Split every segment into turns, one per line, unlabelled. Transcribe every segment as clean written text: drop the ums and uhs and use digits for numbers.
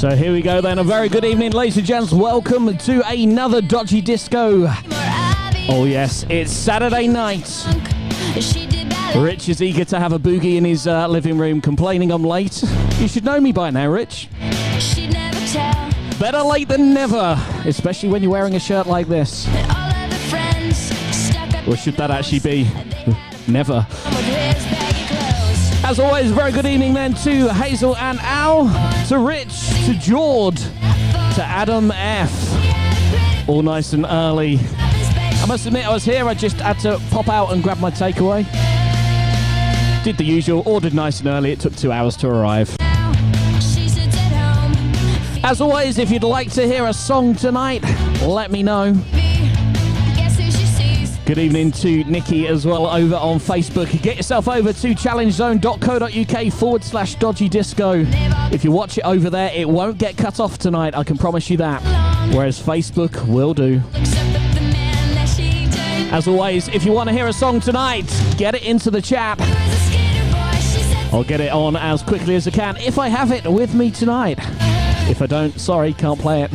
So here we go then. A very good evening, ladies and gents. Welcome to another Dodgy Disco. Oh yes, it's Saturday night. Rich is eager to have a boogie in his living room, complaining I'm late. You should know me by now, Rich. Better late than never, especially when you're wearing a shirt like this. Or should that actually be never? As always, very good evening then to Hazel and Al, to Rich, to Jord, to Adam F. All nice and early. I must admit I was here, I just had to pop out and grab my takeaway. Did the usual, ordered nice and early, it took 2 hours to arrive. As always, if you'd like to hear a song tonight, let me know. Good evening to Nikki as well over on Facebook. Get yourself over to challengezone.co.uk/Dodgy Disco. If you watch it over there, it won't get cut off tonight, I can promise you that. Whereas Facebook will do. As always, if you want to hear a song tonight, get it into the chat. I'll get it on as quickly as I can if I have it with me tonight. If I don't, sorry, can't play it.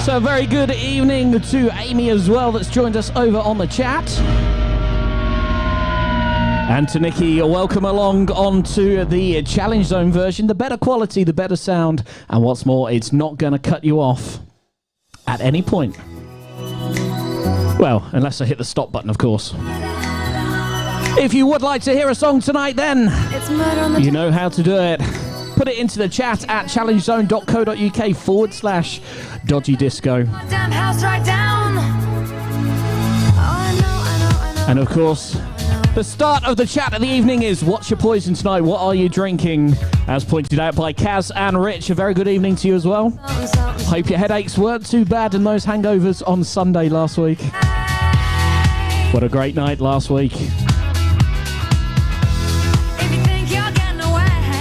So a very good evening to Amy as well that's joined us over on the chat. And to Nikki, welcome along onto the Challenge Zone version. The better quality, the better sound, and what's more, it's not going to cut you off at any point. Well, unless I hit the stop button, of course. If you would like to hear a song tonight, then you know how to do it. Put it into the chat at challengezone.co.uk/Dodgy Disco. And of course, the start of the chat of the evening is what's your poison tonight? What are you drinking? As pointed out by Kaz and Rich, a very good evening to you as well. Hope your headaches weren't too bad and those hangovers on Sunday last week. What a great night last week.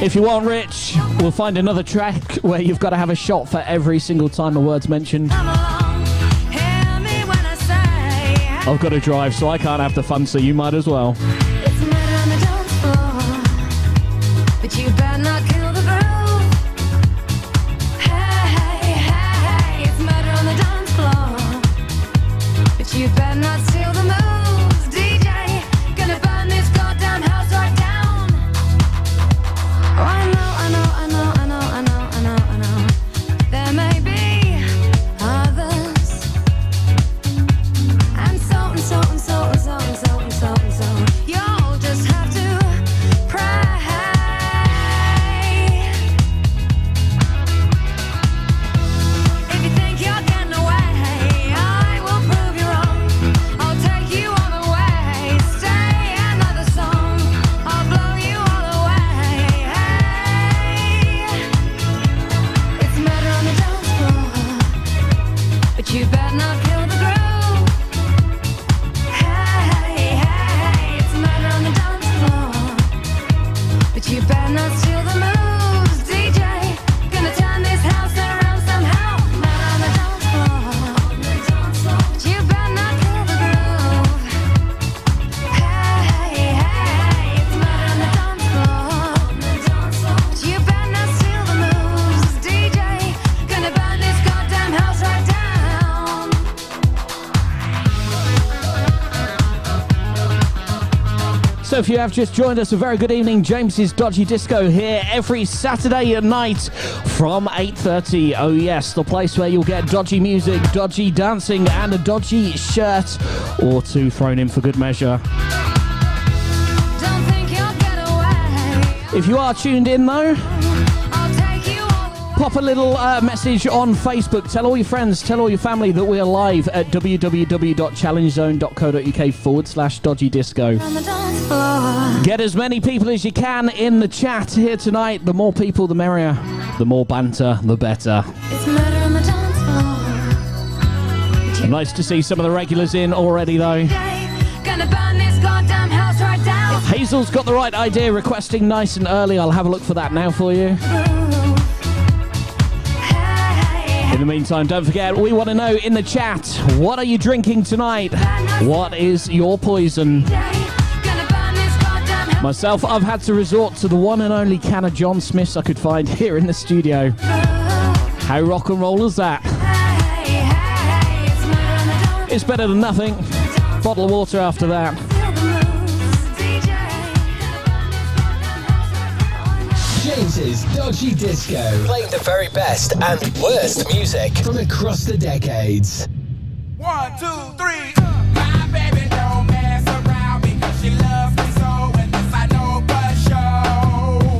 If you want, Rich, we'll find another track where you've got to have a shot for every single time the word's mentioned. I've got to drive, so I can't have the fun, so you might as well.
It's a matter on the dance floor, but you better not kill the groove. Hey, hey, it's a matter on the dance floor, but you better not steal the moves. DJ, gonna burn this goddamn house right down. Oh, I know. There may be others, and so. You're
So if you have just joined us, a very good evening. James's Dodgy Disco here every Saturday night from 8:30. Oh yes, the place where you'll get dodgy music, dodgy dancing and a dodgy shirt or two thrown in for good measure.
Don't think you'll get away.
If you are tuned in though,
I'll take you all the way.
pop a little message on Facebook. Tell all your friends, tell all your family that we are live at www.challengezone.co.uk/dodgy disco.
On the dance floor.
Get as many people as you can in the chat here tonight. The more people, the merrier. The more banter, the better.
It's murder on the dance floor.
Nice to see some of the regulars in already though.
Gonna burn this goddamn house right down.
Hazel's got the right idea, requesting nice and early. I'll have a look for that now for you. In the meantime, don't forget, we want to know in the chat, what are you drinking tonight? What is your poison? Myself, I've had to resort to the one and only can of John Smith's I could find here in the studio. How rock and roll is that? It's better than nothing. Bottle of water after that.
James's Dodgy Disco, playing the very best and worst music from across the decades.
1, 2, 3. My baby don't mess around because she loves me so, and this I know for sure.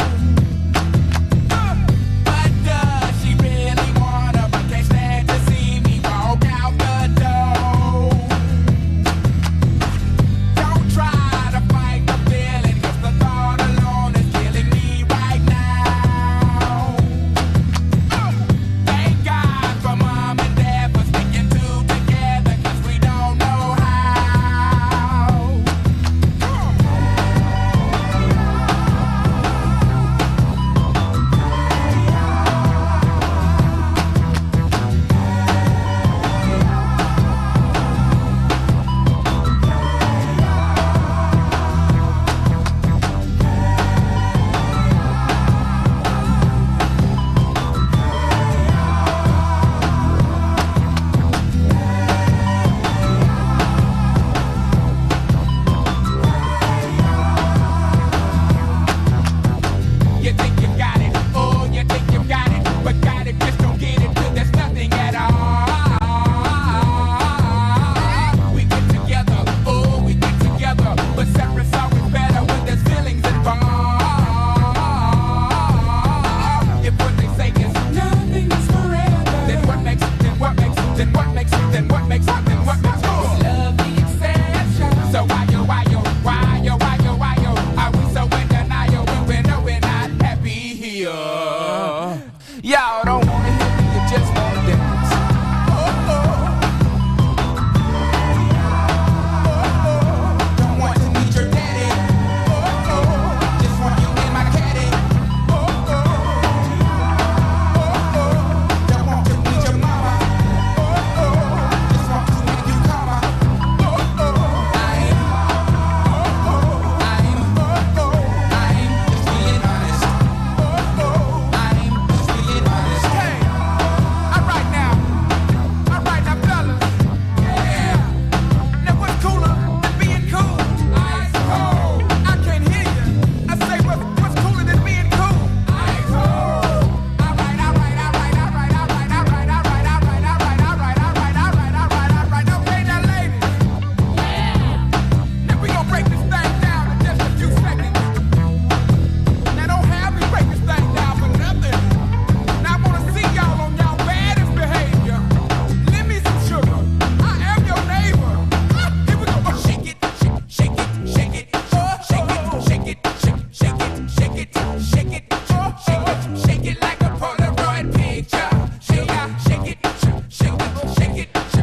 But does she really wanna? But can't stand to see me walk out the door. Don't try to fight the feeling, 'cause the thought alone is killing me right now. Thank God for mom and dad for sticking two together, 'cause we don't know how. You think you got it, oh, you think you got it, but got it, just don't get it till there's nothing at all. We get together, oh, we get together, but separate's always better when there's feelings involved. If what they say is nothing is forever, then what makes, then what makes, then what makes, then what makes, then what makes love the exception? So why yo, are we so in denial when we know we're not happy here? Y'all don't wanna hear me, you just wanna dance. Don't want to meet your daddy. Just want you in my caddy. Don't want to meet your mama. Just want to make you come. I'm just being honest. I'm just being honest. Hey, all right now, fellas. Yeah. Now what's cooler than being cool? Ice cold. I can't hear you. I say what's cooler than being cool? Ice cold. All right. Okay, now ladies. Now we gonna break this thing down in just a few seconds. Now don't have me break this thing down for nothing. Now I wanna see y'all on y'all baddest behavior. Lend me some sugar. I am your neighbor. Here we go. Oh, shake it, shake it, shake it, oh, shake it, shake it, shake it, shake it, shake it, oh, shake it like a Polaroid picture. Shake it, shake it.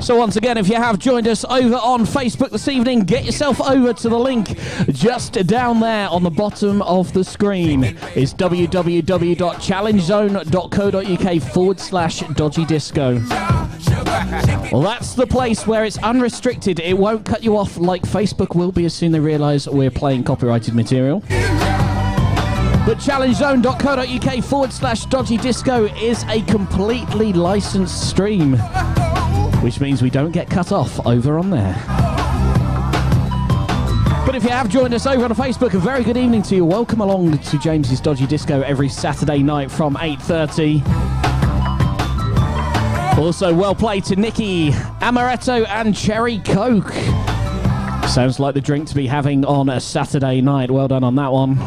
So once again, if you have joined us over on Facebook this evening, get yourself over to the link just down there on the bottom of the screen. It's www.challengezone.co.uk/dodgy disco. Well, that's the place where it's unrestricted. It won't cut you off like Facebook will be as soon as they realise we're playing copyrighted material. But challengezone.co.uk/dodgy disco is a completely licensed stream, which means we don't get cut off over on there. But But if you have joined us over on Facebook, a very good evening to you. Welcome along to James's Dodgy Disco every Saturday night from 8:30. Also, well played to Nikki, Amaretto and Cherry Coke. Sounds like the drink to be having on a Saturday night. Well done on that one.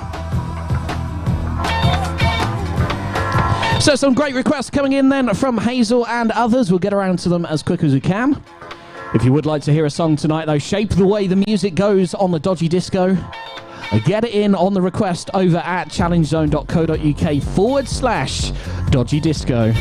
So some great requests coming in then from Hazel and others. We'll get around to them as quick as we can. If you would like to hear a song tonight, though, shape the way the music goes on the Dodgy Disco. Get it in on the request over at challengezone.co.uk/Dodgy Disco.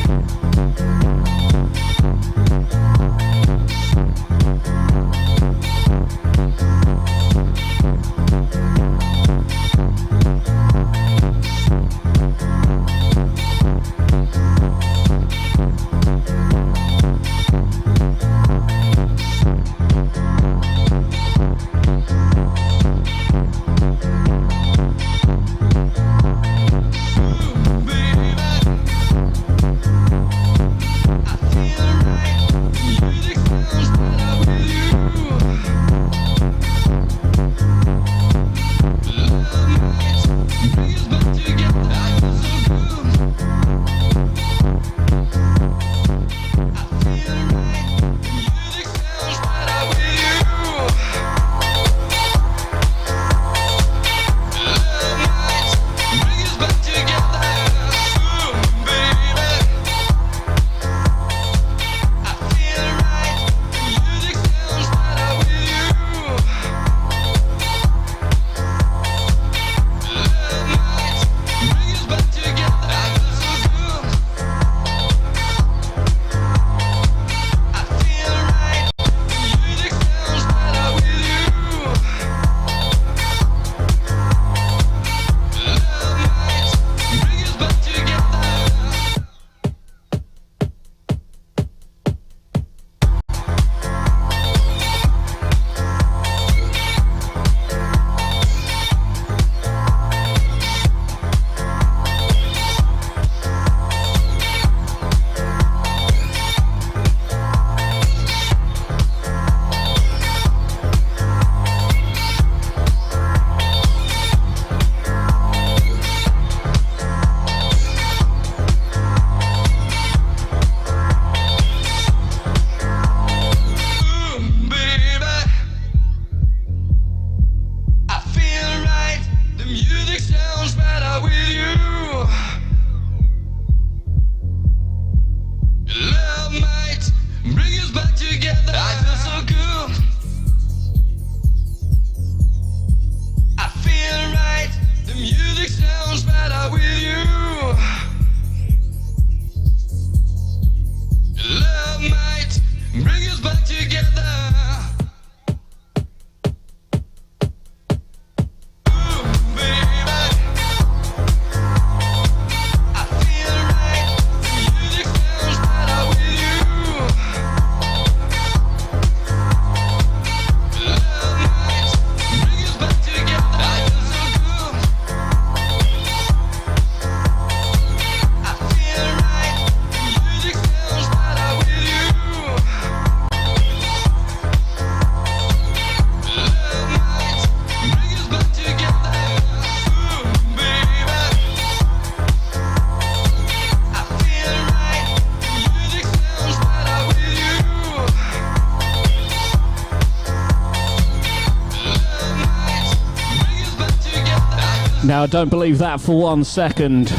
Now, don't believe that for 1 second.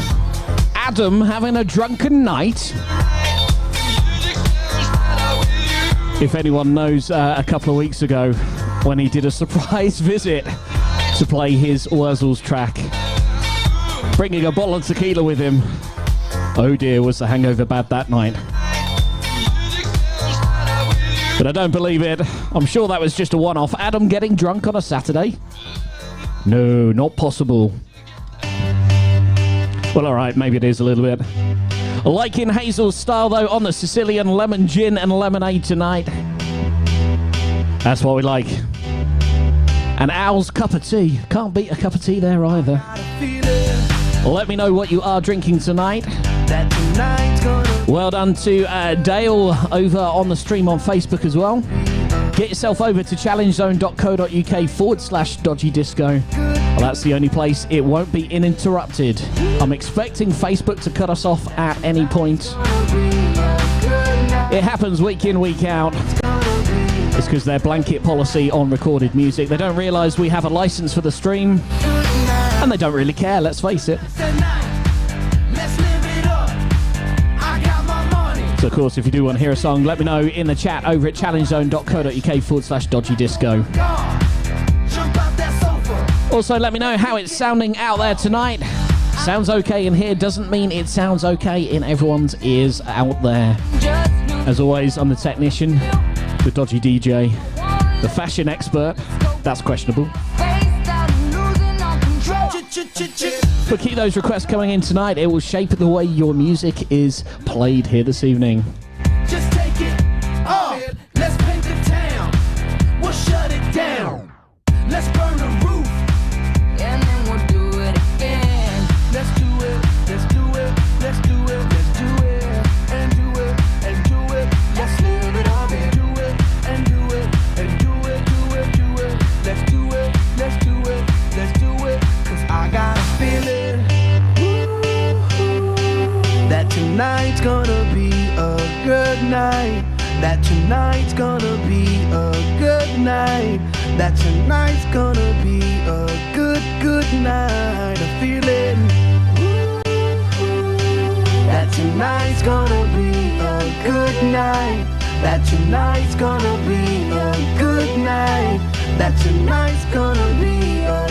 Adam having a drunken night? If anyone knows, a couple of weeks ago, when he did a surprise visit to play his Wurzels track, bringing a bottle of tequila with him. Oh dear, was the hangover bad that night. But I don't believe it. I'm sure that was just a one-off. Adam getting drunk on a Saturday? No, not possible. Well, alright, maybe it is a little bit. Like in Hazel's style, though, on the Sicilian lemon gin and lemonade tonight. That's what we like. And Al's cup of tea. Can't beat a cup of tea there either. Let me know what you are drinking tonight. Well done to Dale over on the stream on Facebook as well. Get yourself over to challengezone.co.uk/Dodgy Disco. Well, that's the only place it won't be uninterrupted. I'm expecting Facebook to cut us off at any point. It happens week in, week out. It's because their blanket policy on recorded music. They don't realise we have a licence for the stream, and they don't really care, let's face it. So, of course, if you do want to hear a song, let me know in the chat over at challengezone.co.uk/Dodgy Disco. Also, let me know how it's sounding out there tonight. Sounds okay in here doesn't mean it sounds okay in everyone's ears out there. As always, I'm the technician, the dodgy DJ, the fashion expert. That's questionable. But keep those requests coming in tonight. It will shape the way your music is played here this evening.
Just take it off. Let's paint the town. We'll shut it down. Let's burn the roof. And then we'll do it again. Let's do it. Let's do it. Let's do it. Let's do it. And do it. And do it. Let's live it up and do it. And do it. And do it. Do it. Do it. Let's do it. Let's do it. Let's do it. Cause I got a feeling that tonight's gonna be a good night. That tonight's gonna be a good night. That tonight's gonna be a good night. A feeling that tonight's gonna be a good night. That tonight's gonna be a good night. That tonight's gonna be a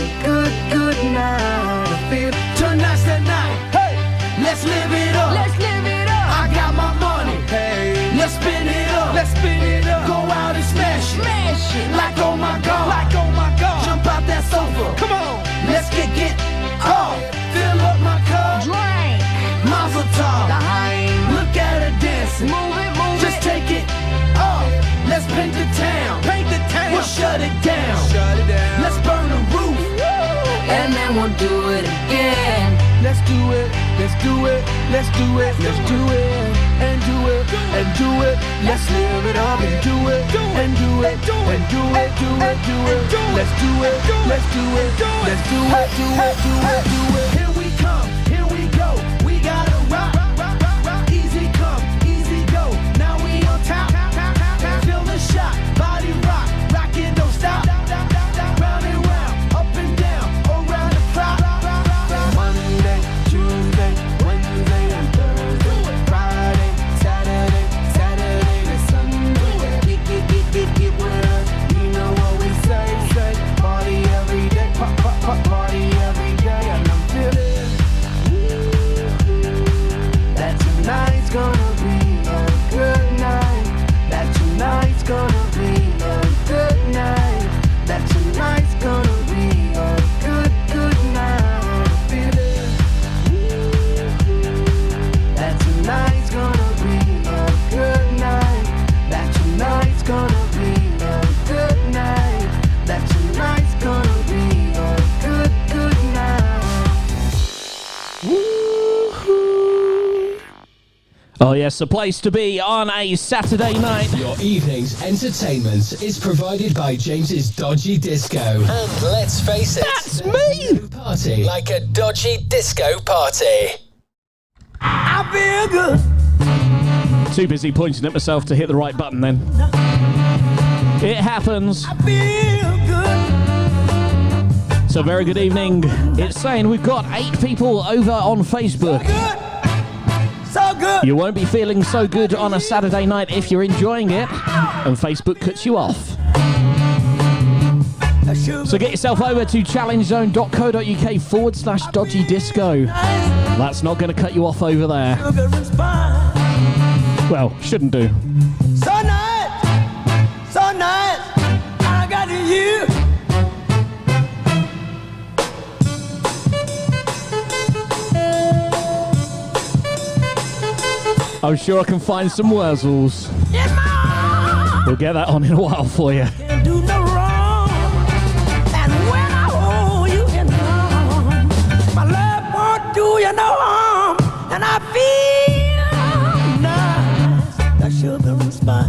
good night. I feel tonight's the night. Hey, let's live it up. Let's live it up. I got my money. Hey, let's spin it up. Let's spin it up. Go out and smash it. Smash it. Like oh my god. Like oh my god. Jump out that sofa. Come on. Let's get off. Fill up my cup. Drink. Mazel tov. Look at her dancing. Move it, move it. Just take it off. Let's paint the town. Paint the town. We'll shut it down. Shut it down. Let's burn the roof. And then we'll do it again. Let's do it. Let's do it. Let's do it. Let's do it. And do it. And do it. Let's live it up and do it. And do it. And do it. Do it. Do it. Let's do it. Let's do it. Let's do it. Do it. Do it. Do it. Here we come. Here we go. We gotta rock. Easy come. Easy go. Now we on top. Feel the shot. Body rock. Rock it. Don't stop. Round and round. Up and down. Around the clock. Monday, Tuesday, Wednesday, and Thursday. Friday, Saturday, to Sunday. Get with us. You know what we say. Party every day. Party every day. And I'm feeling that tonight's gonna be a good night. That tonight's gonna be a good night. That tonight's gonna be a good night. Feeling that tonight's gonna be a good night. That tonight's gonna be a good night. That tonight's gonna be a good night. Woo-hoo.
Oh yes, a place to be on a Saturday night.
Your evening's entertainment is provided by James's Dodgy Disco. And let's face it,
That's me!
party like a dodgy disco party.
I feel good.
Too busy pointing at myself to hit the right button then. It happens.
I feel good.
So very good evening. It's saying we've got 8 people over on Facebook.
Good. So good.
You won't be feeling so good on a Saturday night if you're enjoying it and Facebook cuts you off. So get yourself over to challengezone.co.uk/Dodgy Disco. That's not going to cut you off over there. Well, shouldn't do.
So nice. So nice. I got you.
I'm sure I can find some Wurzels. We'll get that on in a while for you.
Can't do no wrong. And when I hold you in my arms, my love won't do you no harm. And I feel nice, that sugar and spice.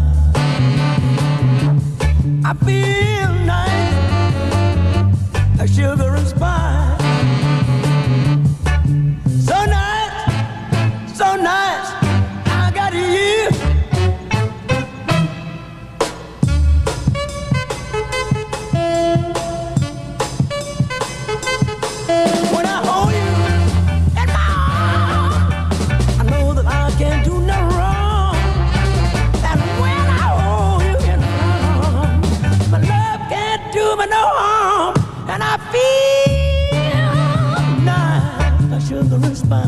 sugar and spice.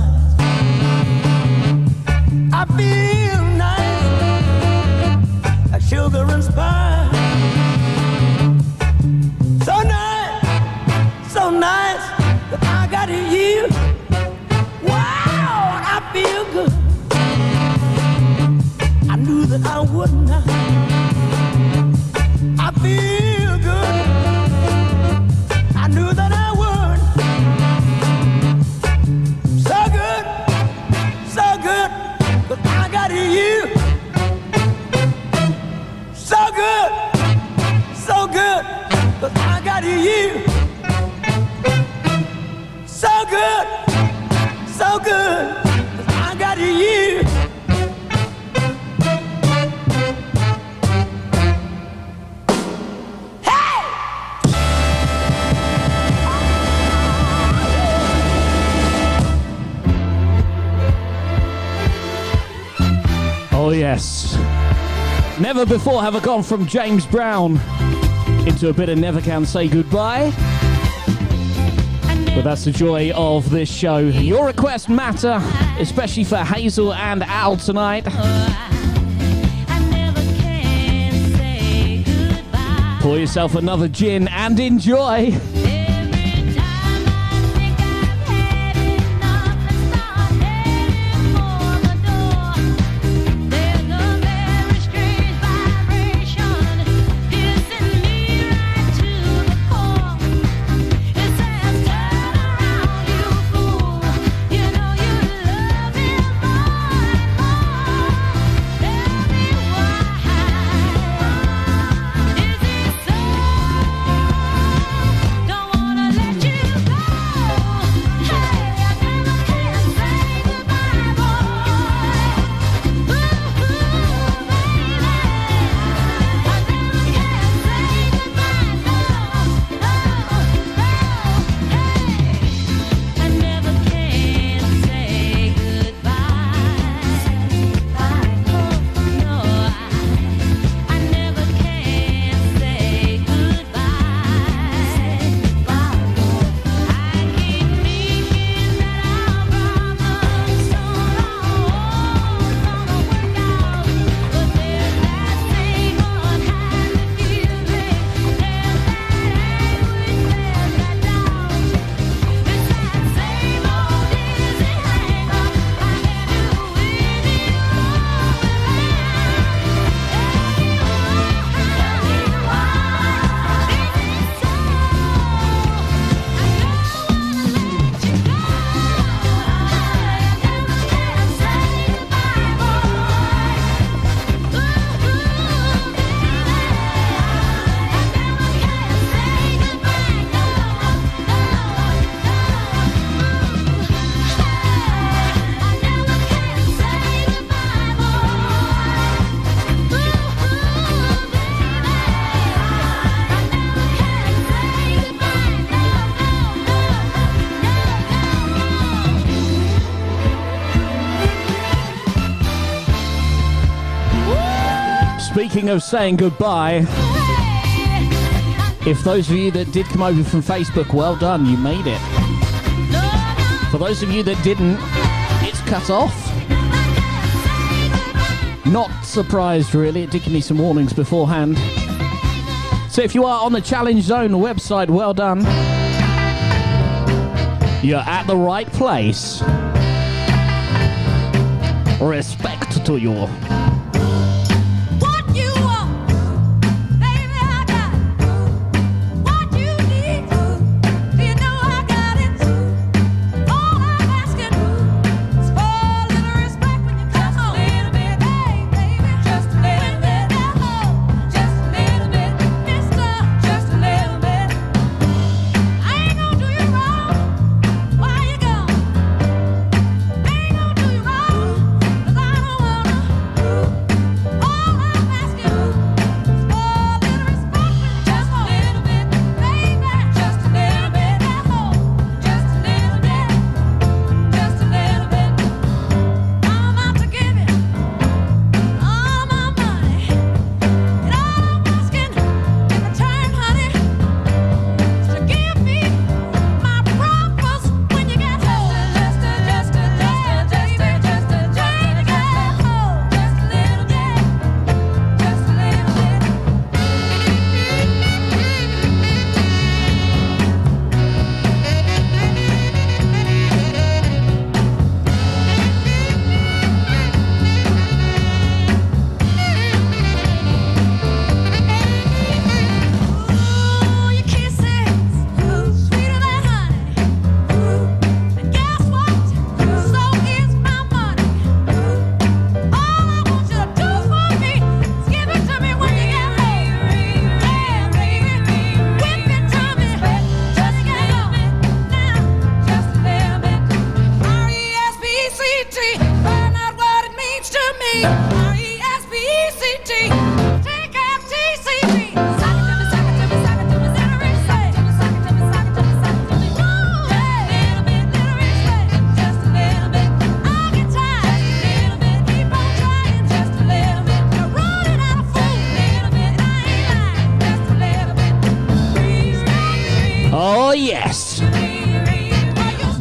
I feel nice, like sugar and spice. So nice that I got you. Wow, I feel good. I knew that I would not. I feel good. I knew that I would. So good, but I got you. So good, but I got you. So good, but I got you.
Oh yes. Never before have I gone from James Brown into a bit of Never Can Say Goodbye. But that's the joy of this show. Your requests matter, especially for Hazel and Al tonight. Pour yourself another gin and enjoy. Speaking of saying goodbye, if those of you that did come over from Facebook, well done, you made it. For those of you that didn't, it's cut off. Not surprised really, it did give me some warnings beforehand. So if you are on the Challenge Zone website, well done. You're at the right place. Respect to you.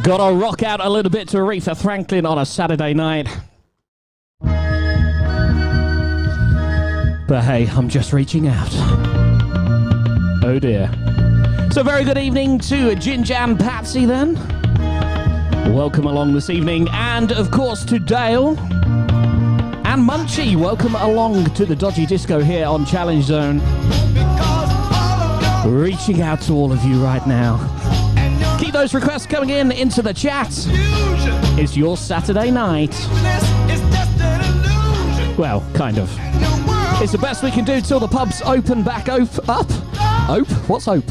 Gotta rock out a little bit to Aretha Franklin on a Saturday night. But hey, I'm just reaching out. Oh dear. So very good evening to Ginger and Patsy then. Welcome along this evening. And of course to Dale and Munchie. Welcome along to the Dodgy Disco here on Challenge Zone. Reaching out to all of you right now. Keep those requests coming in into the chat. It's your Saturday night. Well, kind of. It's the best we can do till the pubs open back up. Ope? What's ope?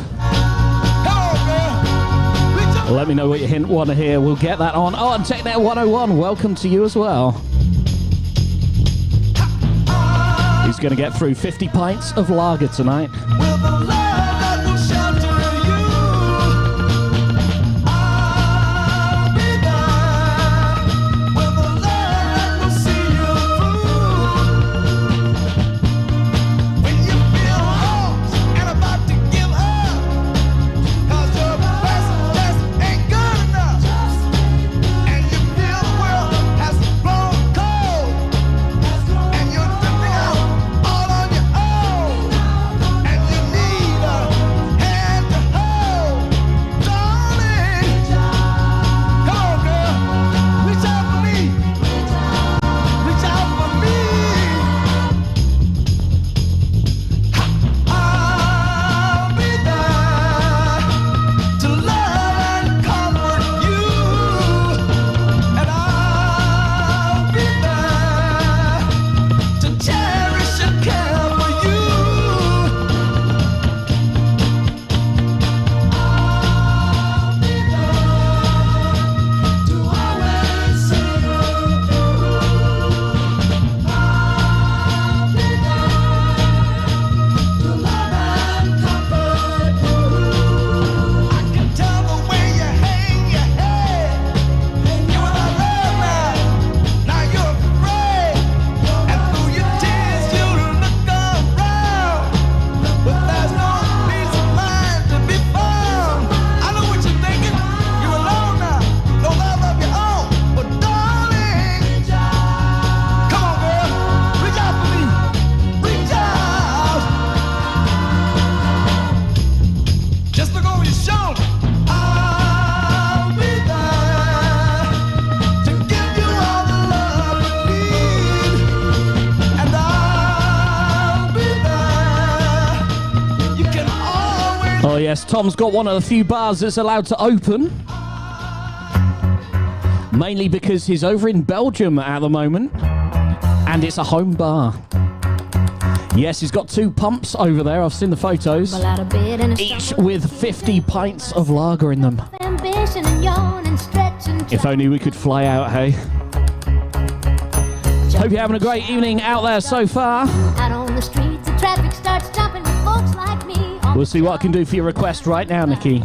Let me know what you want to hear. We'll get that on. Oh, and TechNet 101, welcome to you as well. Who's going to get through 50 pints of lager tonight? Oh yes, Tom's got one of the few bars that's allowed to open. Mainly because he's over in Belgium at the moment. And it's a home bar. Yes, he's got 2 pumps over there, I've seen the photos. Each with 50 pints of lager in them. If only we could fly out, hey? Hope you're having a great evening out there so far.
Out on the streets, the traffic starts jumping with folks like me.
We'll see what I can do for your request right now, Nikki.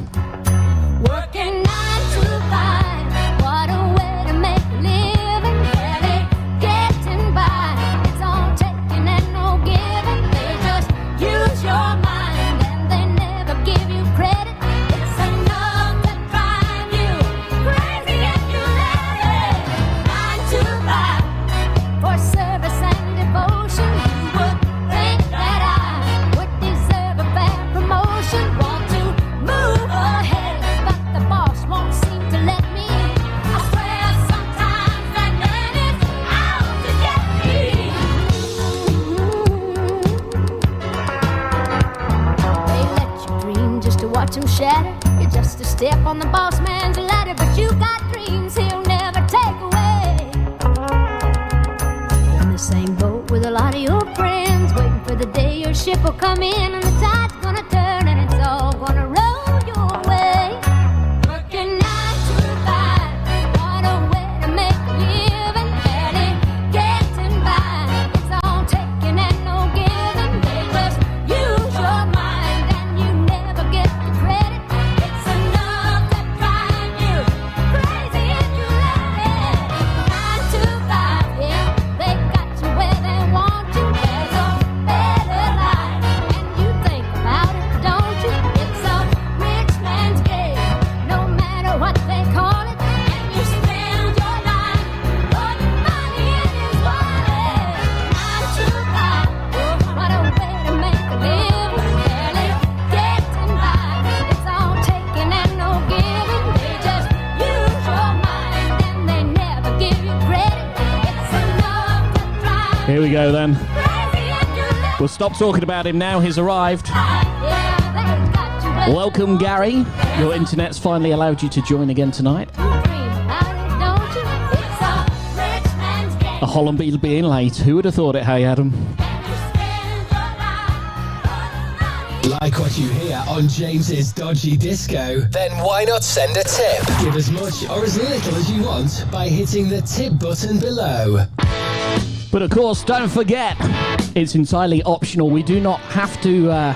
Working 9 to 5, what a way to make a living. Barely getting by, it's all taking and no giving. They just use your mind and they never give you credit. It's enough to drive you crazy if you let it. 9 to 5, for service and devotion. You would think that I would deserve a fair promotion. Want to move ahead, but the boss won't seem to let me. I swear sometimes that man is out to get me. They let you dream just to watch him shatter. You're just a step on the boss man's ladder, but you got dreams he'll never take away. In the same boat with a lot of your friends, waiting for the day your ship will come in and the tide's gonna turn and it's all gonna roll your way. Working 9 to 5, what a way to make a living. Barely getting by, it's all taking and no giving. They just use your mind and you never get the credit. It's enough to drive you crazy if you let it. 9 to 5, yeah, they got you where they want you. There's a better life and you
Here we go then. We'll stop talking about him now. He's arrived. Welcome, Gary. Your internet's finally allowed you to join again tonight. A Holland being late. Who would have thought it, hey, Adam?
Like what you hear on James's Dodgy Disco? Then why not send a tip? Give as much or as little as you want by hitting the tip button below.
But of course, don't forget, it's entirely optional. We do not have to,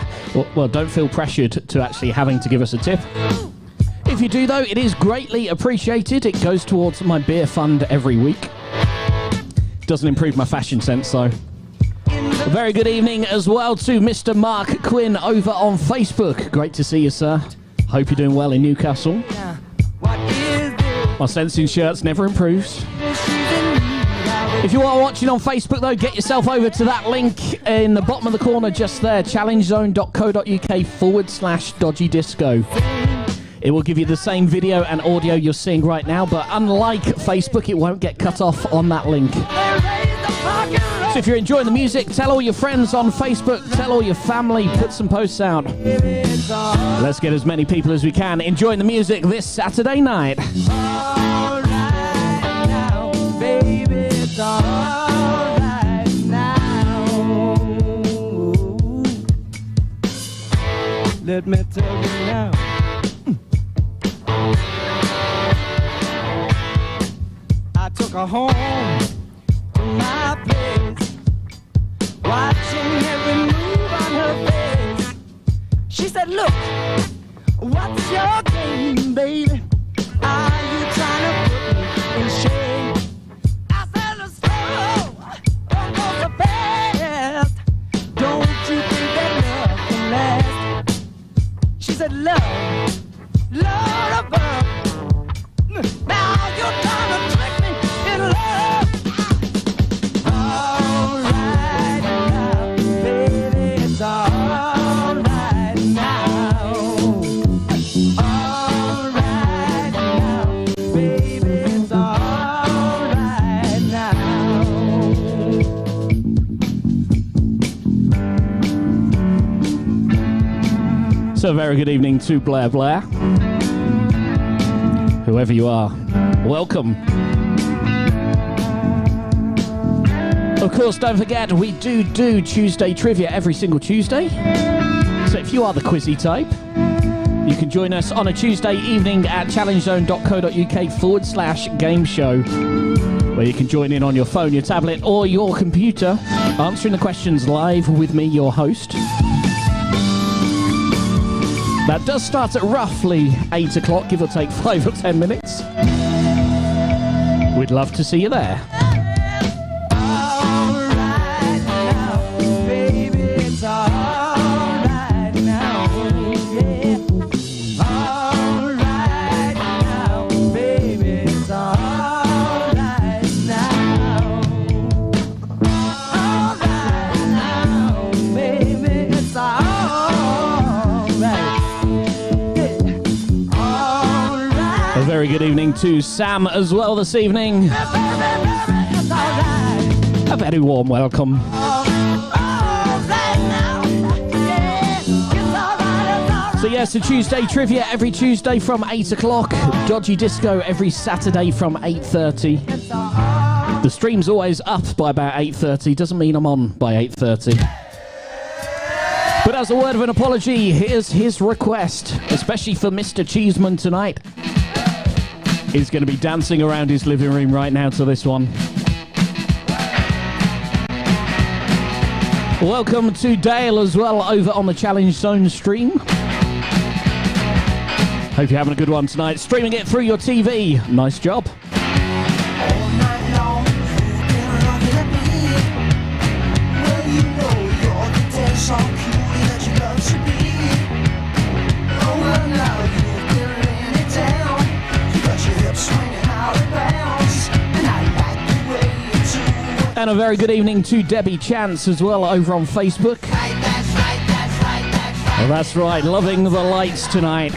don't feel pressured to actually having to give us a tip. If you do, though, it is greatly appreciated. It goes towards my beer fund every week. Doesn't improve my fashion sense, though. A very good evening as well to Mr. Mark Quinn over on Facebook. Great to see you, sir. Hope you're doing well in Newcastle. My sensing shirts never improves. If you are watching on Facebook, though, get yourself over to that link in the bottom of the corner just there, challengezone.co.uk/Dodgy Disco. It will give you the same video and audio you're seeing right now, but unlike Facebook, it won't get cut off on that link. So if you're enjoying the music, tell all your friends on Facebook, tell all your family, put some posts out. Let's get as many people as we can enjoying the music this Saturday night.
All right now, baby, it's all right now. Let me tell you now. I took her home to my place, watching every move on her face. She said, look, what's your game, baby? Are you trying to put me in shame? I said, let's go, don't go so fast. Don't you think that love can last? She said, love, love above. Now you're trying to trick me in love. All right now, baby, it's all right now. All right now, baby, it's all right now.
So a very good evening to Blair Blair. Whoever you are, welcome. Of course, don't forget, we do Tuesday trivia every single Tuesday. So if you are the quizzy type, you can join us on a Tuesday evening at challengezone.co.uk/game show, where you can join in on your phone, your tablet, or your computer, answering the questions live with me, your host. That does start at roughly 8 o'clock, give or take 5 or 10 minutes. We'd love to see you there.
All right now, baby, it's all right now, yeah. All right now, baby, it's all right now. All right now, baby, it's all right.
A very good evening to Sam as well this evening. A very warm welcome. So yes, a Tuesday trivia every Tuesday from 8 o'clock. Dodgy Disco every Saturday from 8:30. The stream's always up by about 8:30. Doesn't mean I'm on by 8:30. But as a word of an apology, here's his request, especially for Mr. Cheeseman tonight. He's going to be dancing around his living room right now to this one. Welcome to Dale as well over on the Challenge Zone stream. Hope you're having a good one tonight. Streaming it through your TV. Nice job. And a very good evening to Debbie Chance as well over on Facebook. Well, that's right, loving the lights tonight.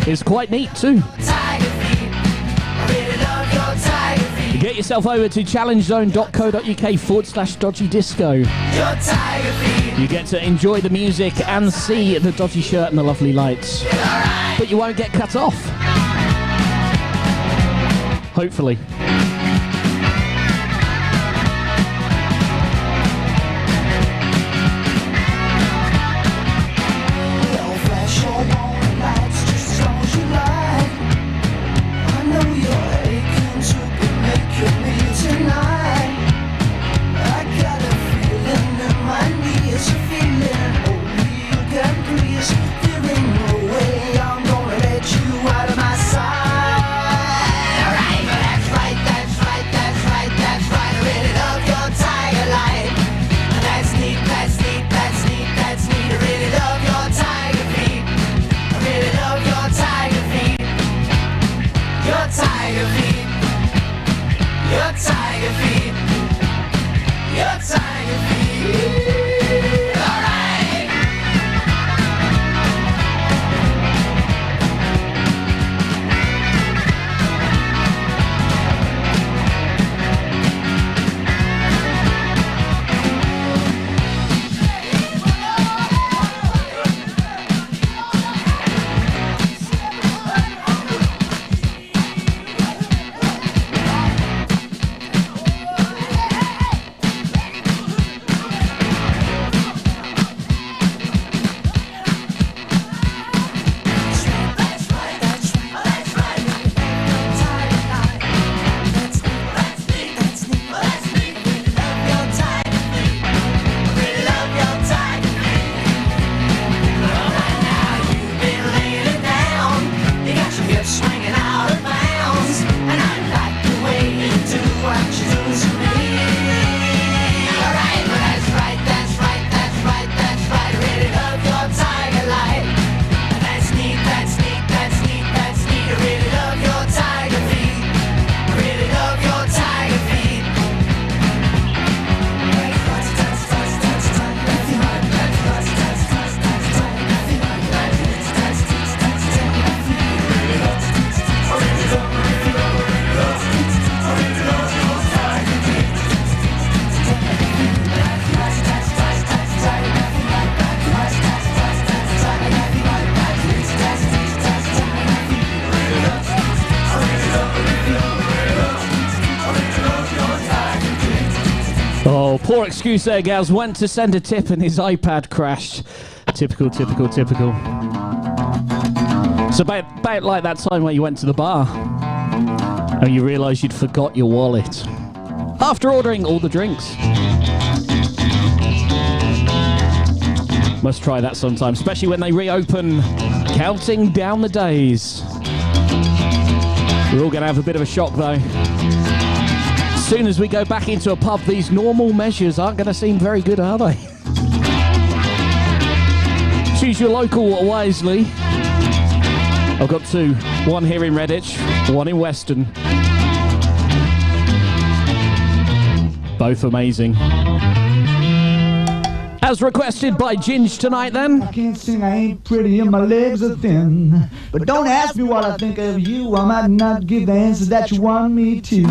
It's quite neat too. Get yourself over to challengezone.co.uk/Dodgy Disco. You get to enjoy the music and see the Dodgy shirt and the lovely lights. But you won't get cut off. Hopefully. Poor excuse there, gals. Went to send a tip and his iPad crashed. Typical. So about like that time where you went to the bar and you realised you'd forgot your wallet after ordering all the drinks. Must try that sometime, especially when they reopen, counting down the days. We're all going to have a bit of a shock though. As soon as we go back into a pub, these normal measures aren't going to seem very good, are they? Choose your local wisely. I've got two. One here in Redditch, one in Weston. Both amazing. As requested by Ginge tonight then.
I can't sing, I ain't pretty and my legs are thin. But don't ask me what I think of you, I might not give the answers that you want me to.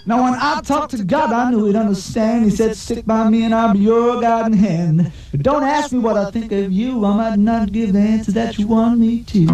Now when I talked to God, I knew he'd understand. He said, stick by me and I'll be your guiding hand. But don't ask me what I think of you, I might not give the answer that you want me to.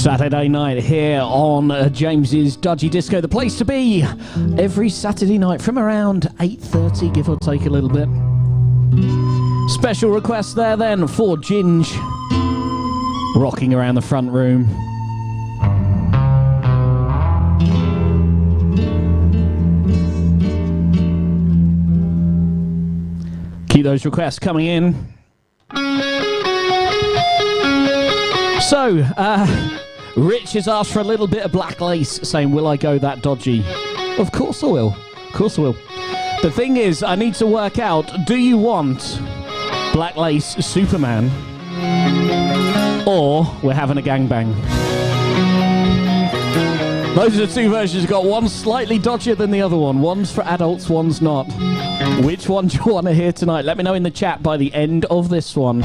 Saturday night here on James's Dodgy Disco, the place to be every Saturday night from around 8:30, give or take a little bit. Special request there then for Ginge, rocking around the front room. Keep those requests coming in. So, Rich has asked for a little bit of Black Lace, saying, will I go that dodgy? Of course I will. Of course I will. The thing is, I need to work out, do you want Black Lace Superman? Or we're having a gangbang? Those are the two versions. You've got one slightly dodgier than the other one. One's for adults, one's not. Which one do you want to hear tonight? Let me know in the chat by the end of this one.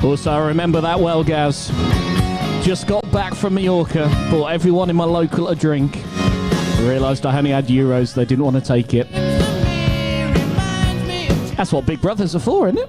Also, I remember that well, Gaz. Just got back from Mallorca, bought everyone in my local a drink. Realised I only had euros, they didn't want to take it. That's what Big Brothers are for, isn't it?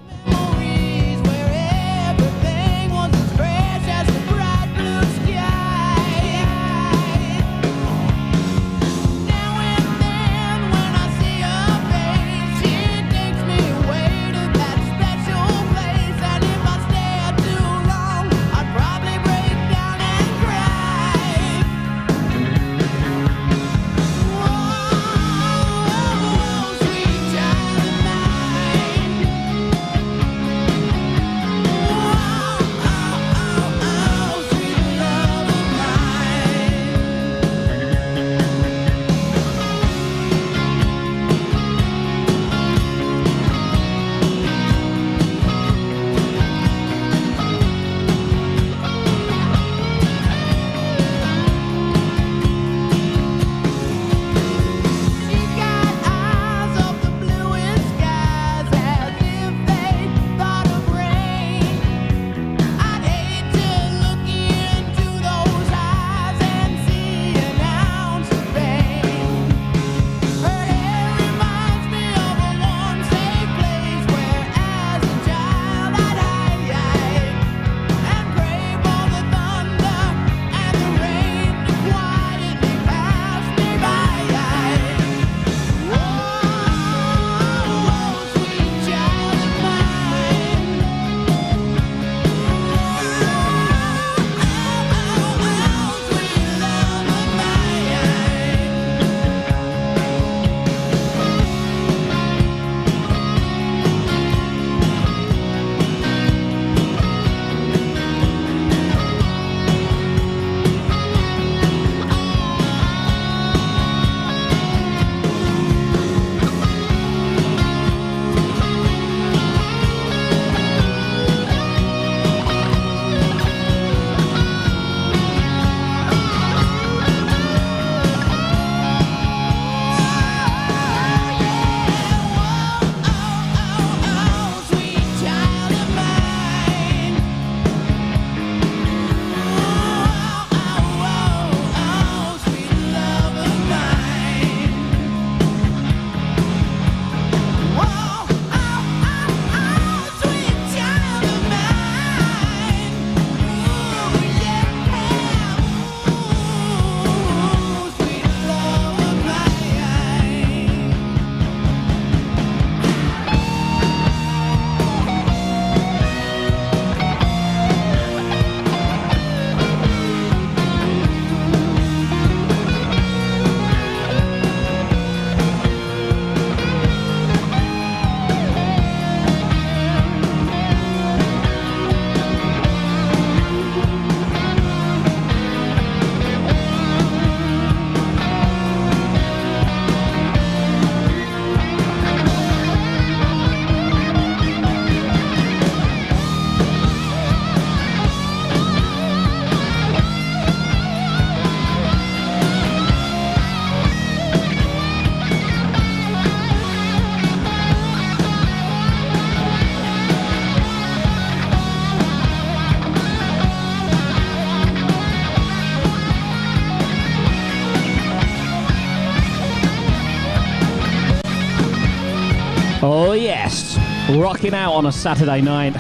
Oh yes, rocking out on a Saturday night.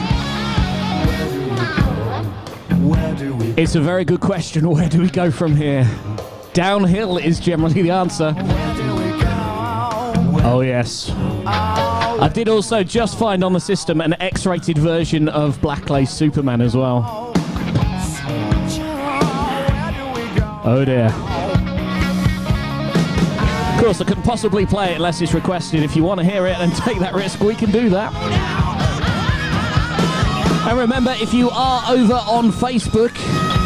It's a very good question. Where do we go from here? Downhill is generally the answer. Oh yes. I did also just find on the system an X-rated version of Black Lace Superman as well. Oh dear. Of course, I couldn't possibly play it unless it's requested. If you want to hear it and take that risk, we can do that. And remember, if you are over on Facebook,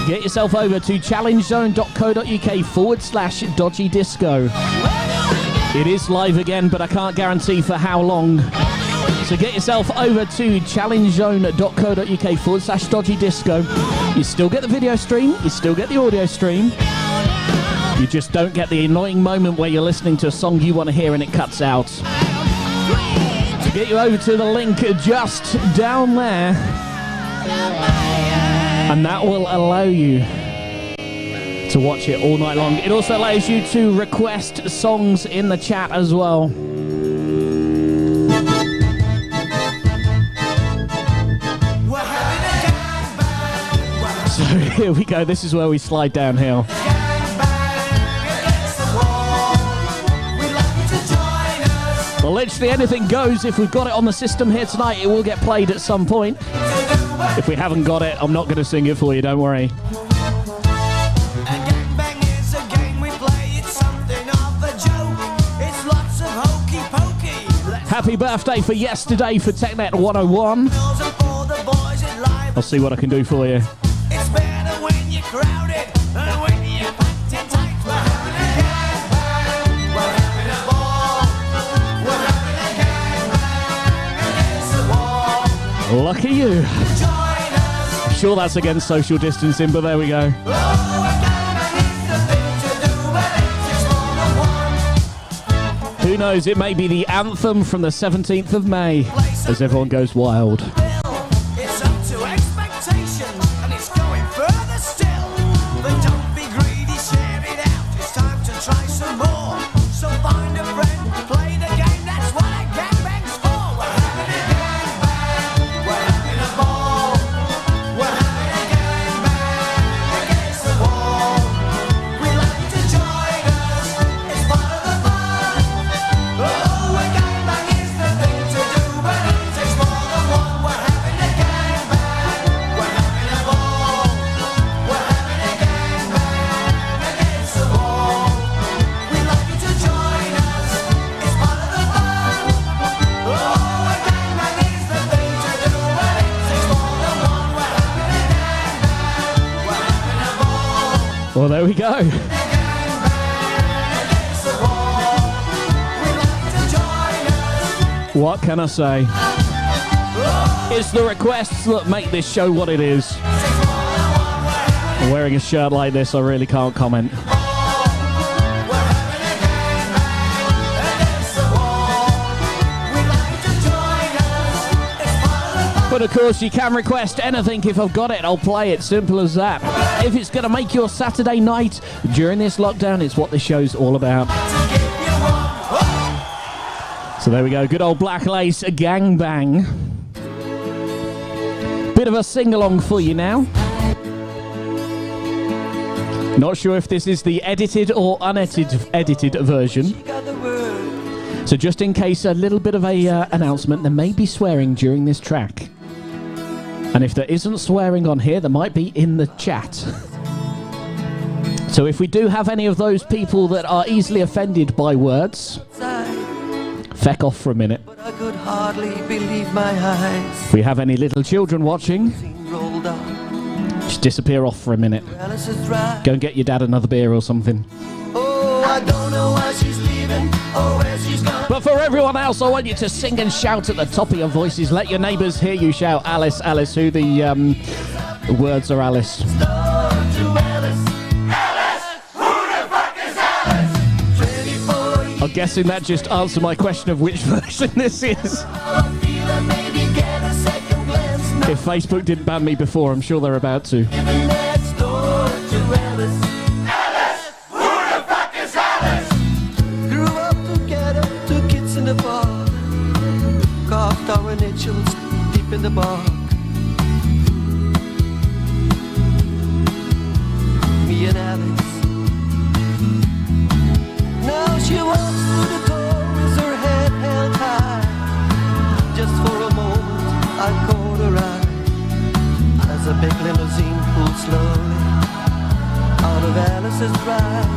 get yourself over to challengezone.co.uk/Dodgy Disco. It is live again, but I can't guarantee for how long. So get yourself over to challengezone.co.uk/Dodgy Disco. You still get the video stream, you still get the audio stream. You just don't get the annoying moment where you're listening to a song you want to hear and it cuts out. To get you over to the link just down there. And that will allow you to watch it all night long. It also allows you to request songs in the chat as well. So here we go. This is where we slide downhill. Well, literally anything goes. If we've got it on the system here tonight, it will get played at some point. If we haven't got it, I'm not going to sing it for you, don't worry. Happy birthday for yesterday for TechNet 101. I'll see what I can do for you.
It's better when you're crowded and when you're packed in tight. We're having a gangbang, we're having a ball, we're having a gangbang against the wall.
Lucky you.
Join us.
I'm sure that's against social distancing, but there we go.
Oh, a gangbang is the thing to do, but it's just more than one.
Who knows, it may be the anthem from the 17th of May as everyone goes wild.
It's up to expectations and it's going further still. But don't be greedy, share it out. It's time to try some more. So find a friend, play the game. That's what a gangbang's for. We're having a gangbang, we're having a ball, we're having a gangbang against the wall. We'd like to join us, it's part of the fun. Oh, a gangbang is the thing to do, but it takes more than one. We're having a gangbang, we're having a ball, we're having a gangbang against the wall. We'd like you to join us, it's part of the fun. Oh, a gangbang is the thing to do, but it takes more than one. We're having a gangbang, we're having a ball,
Well, there we go.
against the wall. We'd like to join us.
What can I say? It's the requests that make this show what it is. Wearing a shirt like this, I really can't comment. But of course, you can request anything. If I've got it, I'll play it. Simple as that. If it's going to make your Saturday night during this lockdown, it's what this show's all about. So there we go. Good old Black Lace, a gangbang. Bit of a sing-along for you now. Not sure if this is the edited or unedited version. So just in case, a little bit of a announcement. There may be swearing during this track. And if there isn't swearing on here, there might be in the chat. So if we do have any of those people that are easily offended by words, feck off for a minute.
But I could hardly believe my eyes.
If we have any little children watching,
Rolled up,
just disappear off for a minute.
Alice's dry.
Go and get your dad another beer or something.
Oh, I don't know why she's leaving or where she's gone.
But for everyone else, I want you to sing and shout at the top of your voices. Let your neighbours hear you shout, Alice, Alice, who the words are Alice. I'm guessing that just answered my question of which version this is. If Facebook didn't ban me before, I'm sure they're about to.
Grew up together, 2 kids in the bar. our initials deep in the bark. Me and Alice. Now she walks through the door with her head held high. Just for a moment I caught her eye as a big limousine pulled slowly out of Alice's drive.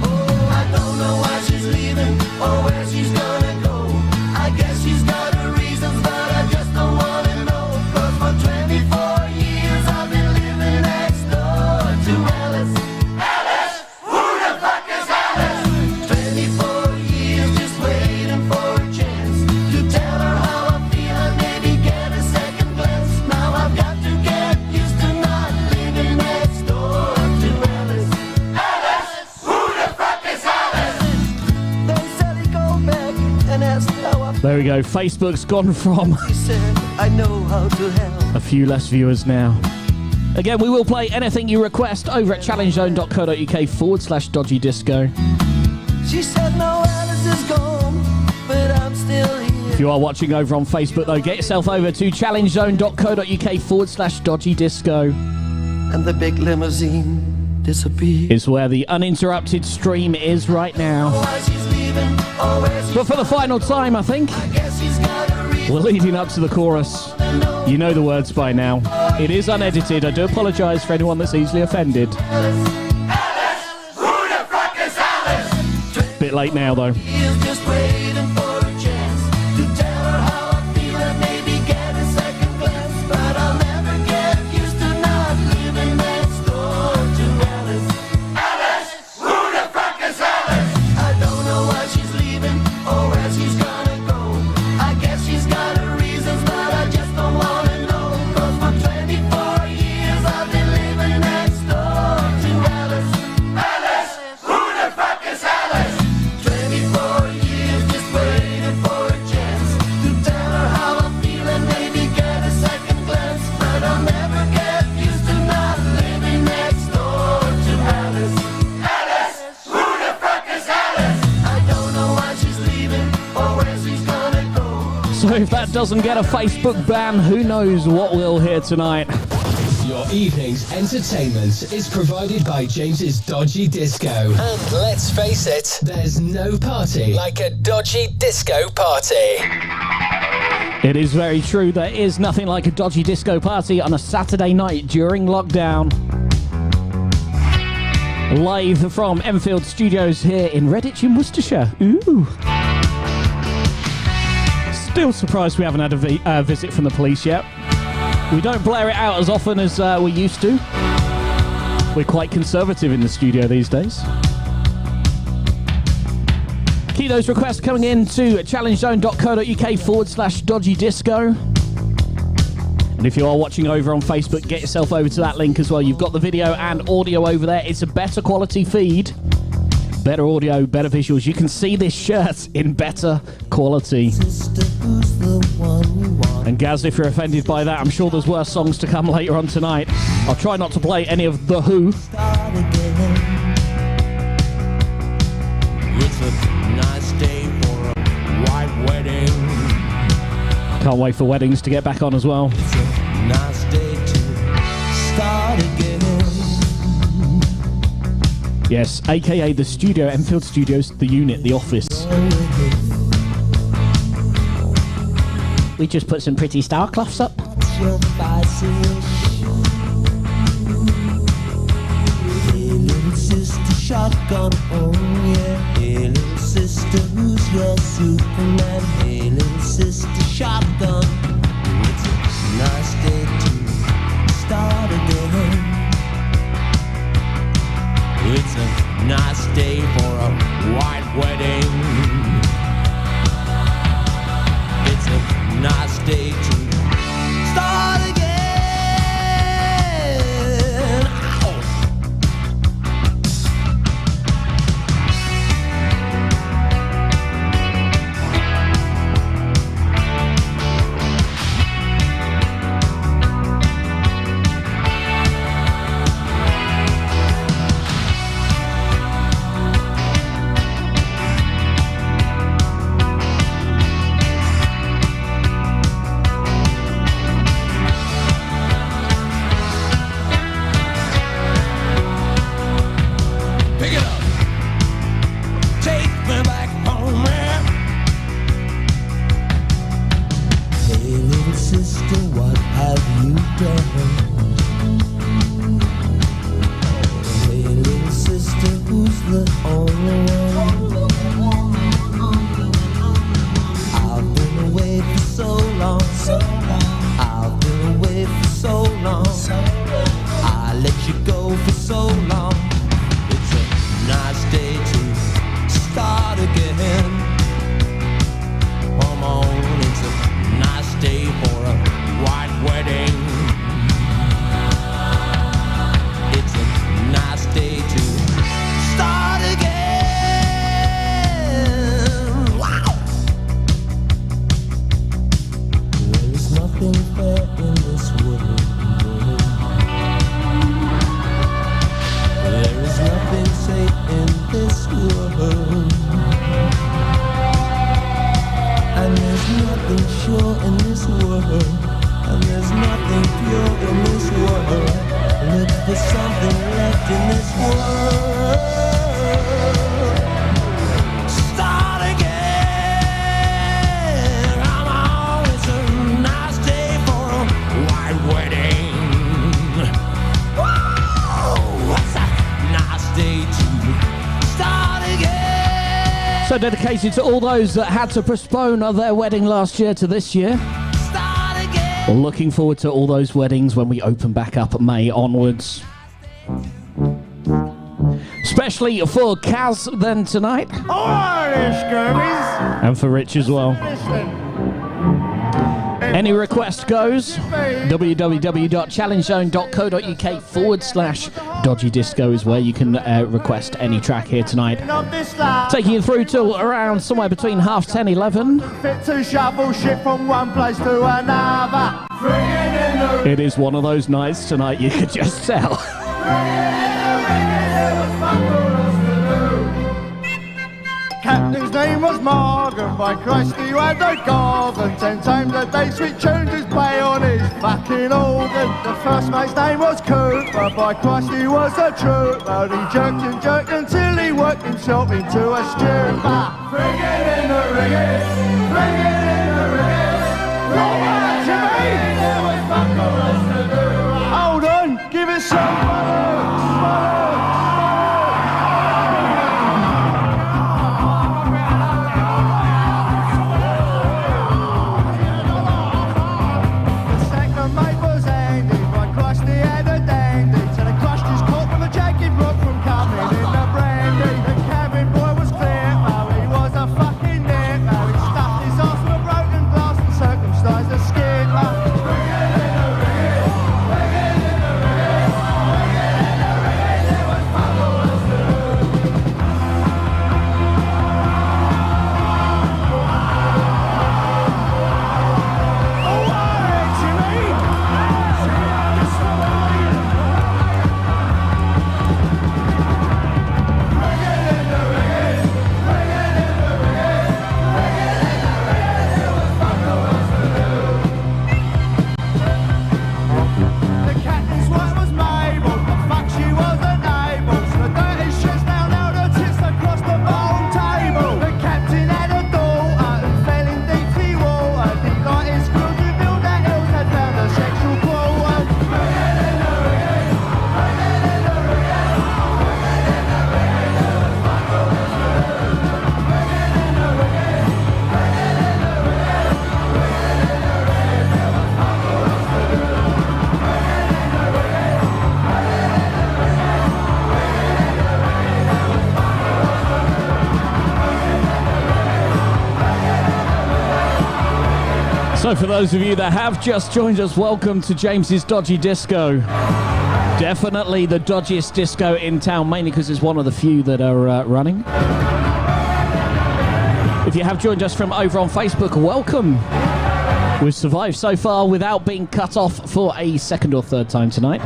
Oh, I don't know why she's leaving or where she's gonna go. I guess she's got her reasons, but I just don't wanna know. 'Cause for 24 years I've been living next door to Alice. Alice, who the fuck is Alice? 24 years just waiting for a chance to tell her how I feel and maybe get a second glance. Now I've got to get used to not living next door to Alice. Alice, who the fuck is Alice? Then Sally go back and asked how I
There we go. Facebook's gone from
She said, I know how to help.
a few less viewers now. Again, we will play anything you request over at challengezone.co.uk/Dodgy Disco.
She said, no, Alice is gone, but I'm still here.
If you are watching over on Facebook, though, get yourself over to challengezone.co.uk/Dodgy Disco.
And the big limousine disappeared.
Is where the uninterrupted stream is right now.
Why she's leaving, or where she's
But for the final time, I think,
guess she's got a reason.
we're leading up to the chorus. You know the words by now. It is unedited. I do apologise for anyone that's easily offended.
Alice, who the fuck is Alice?
Bit late now, though.
He's just waiting for a chance to tell her how I feel and maybe get a second glance. But I'll never get used to not living next door to Alice.
Alice, who the fuck is Alice?
I don't know why she's leaving or where she's gonna go. I guess she's got her reasons, but I just don't wanna know. 'Cause for 24 years I've been living next door to Alice.
Alice, who the fuck is Alice?
24 years just waiting for a chance to tell her how I feel and maybe get a second glance. But I'll never get used to not living next door to Alice.
Alice, who the fuck is Alice?
I don't know why she's leaving or where she's gonna go.
So if that doesn't get a Facebook ban, who knows what we'll hear tonight.
Your evening's entertainment is provided by James's Dodgy Disco. And let's face it, there's no party like a Dodgy Disco party.
It is very true. There is nothing like a Dodgy Disco party on a Saturday night during lockdown. Live from Enfield Studios here in Redditch in Worcestershire. Ooh. Still surprised we haven't had a visit from the police yet. We don't blare it out as often as we used to. We're quite conservative in the studio these days. Keep those requests coming in to challengezone.co.uk/Dodgy Disco. And if you are watching over on Facebook, get yourself over to that link as well. You've got the video and audio over there. It's a better quality feed. Better audio, better visuals. You can see this shirt in better quality. And Gaz, if you're offended by that, I'm sure there's worse songs to come later on tonight. I'll try not to play any of The Who.
It's a nice day for a white wedding.
Can't wait for weddings to get back on as well.
It's a nice day to start again.
Yes, aka the studio, Enfield Studios, the unit, the office. We just put some pretty starcloths up.
Your bicycle. Hey, little sister shotgun, oh yeah. Hey, little sister, who's your Superman? Hey, little sister shotgun. It's a nice day to start again. It's a nice day for a white wedding. It's a nice day to start again. Ow.
so long. It's a nice day to start again. Come on, it's a nice day for a white wedding. It's a nice day to start again. Wow! There is nothing fair in this world. There is nothing safe in this world. And there's nothing sure in this world. And there's nothing pure in this world. Look for something left in this world. Start again. Come on, it's a nice day for a white wedding. Whoa, what's a nice day to start again.
So dedicated to all those that had to postpone their wedding last year to this year.
Start again.
Well, looking forward to all those weddings when we open back up May onwards. Especially for Kaz then tonight.
Alright, Scurvies.
And for Rich as well.
Listen.
Any request goes. www.challengezone.co.uk/Dodgy Disco is where you can request any track here tonight.
Not this lad.
Taking you through till around somewhere between 10:30 and 11.
Fit to shuffle shit from one place to another.
It is one of those nights tonight, you could just tell.
Captain's name was Morgan, by Christ he had a garden. 10 times a day sweet tunes his play on his fucking organ. The first mate's name was Cooper, by Christ he was a trooper. He jerked and jerked until he worked himself into a stupor. Bring it in the rigging, bring it in the rigging. Bring it to me, there was fuck all else to do. Hold on, give us some
So for those of you that have just joined us, welcome to James's Dodgy Disco. Definitely the dodgiest disco in town, mainly because it's one of the few that are running. If you have joined us from over on Facebook, welcome. We've survived so far without being cut off for a second or third time tonight.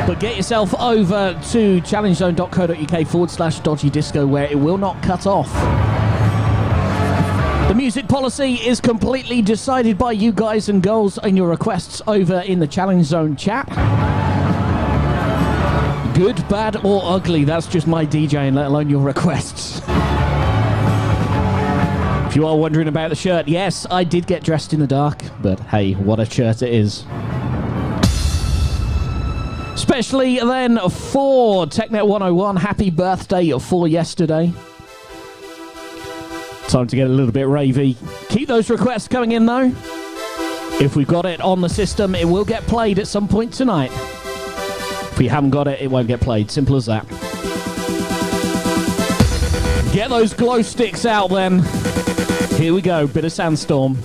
But get yourself over to challengezone.co.uk/Dodgy Disco where it will not cut off. The music policy is completely decided by you guys and girls and your requests over in the Challenge Zone chat. Good, bad or ugly, that's just my DJing, let alone your requests. If you are wondering about the shirt, yes, I did get dressed in the dark, but hey, what a shirt it is. Especially then for TechNet 101, happy birthday for yesterday. Time to get a little bit ravey. Keep those requests coming in though. If we've got it on the system, it will get played at some point tonight. If you haven't got it, it won't get played. Simple as that. Get those glow sticks out then. Here we go, bit of Sandstorm.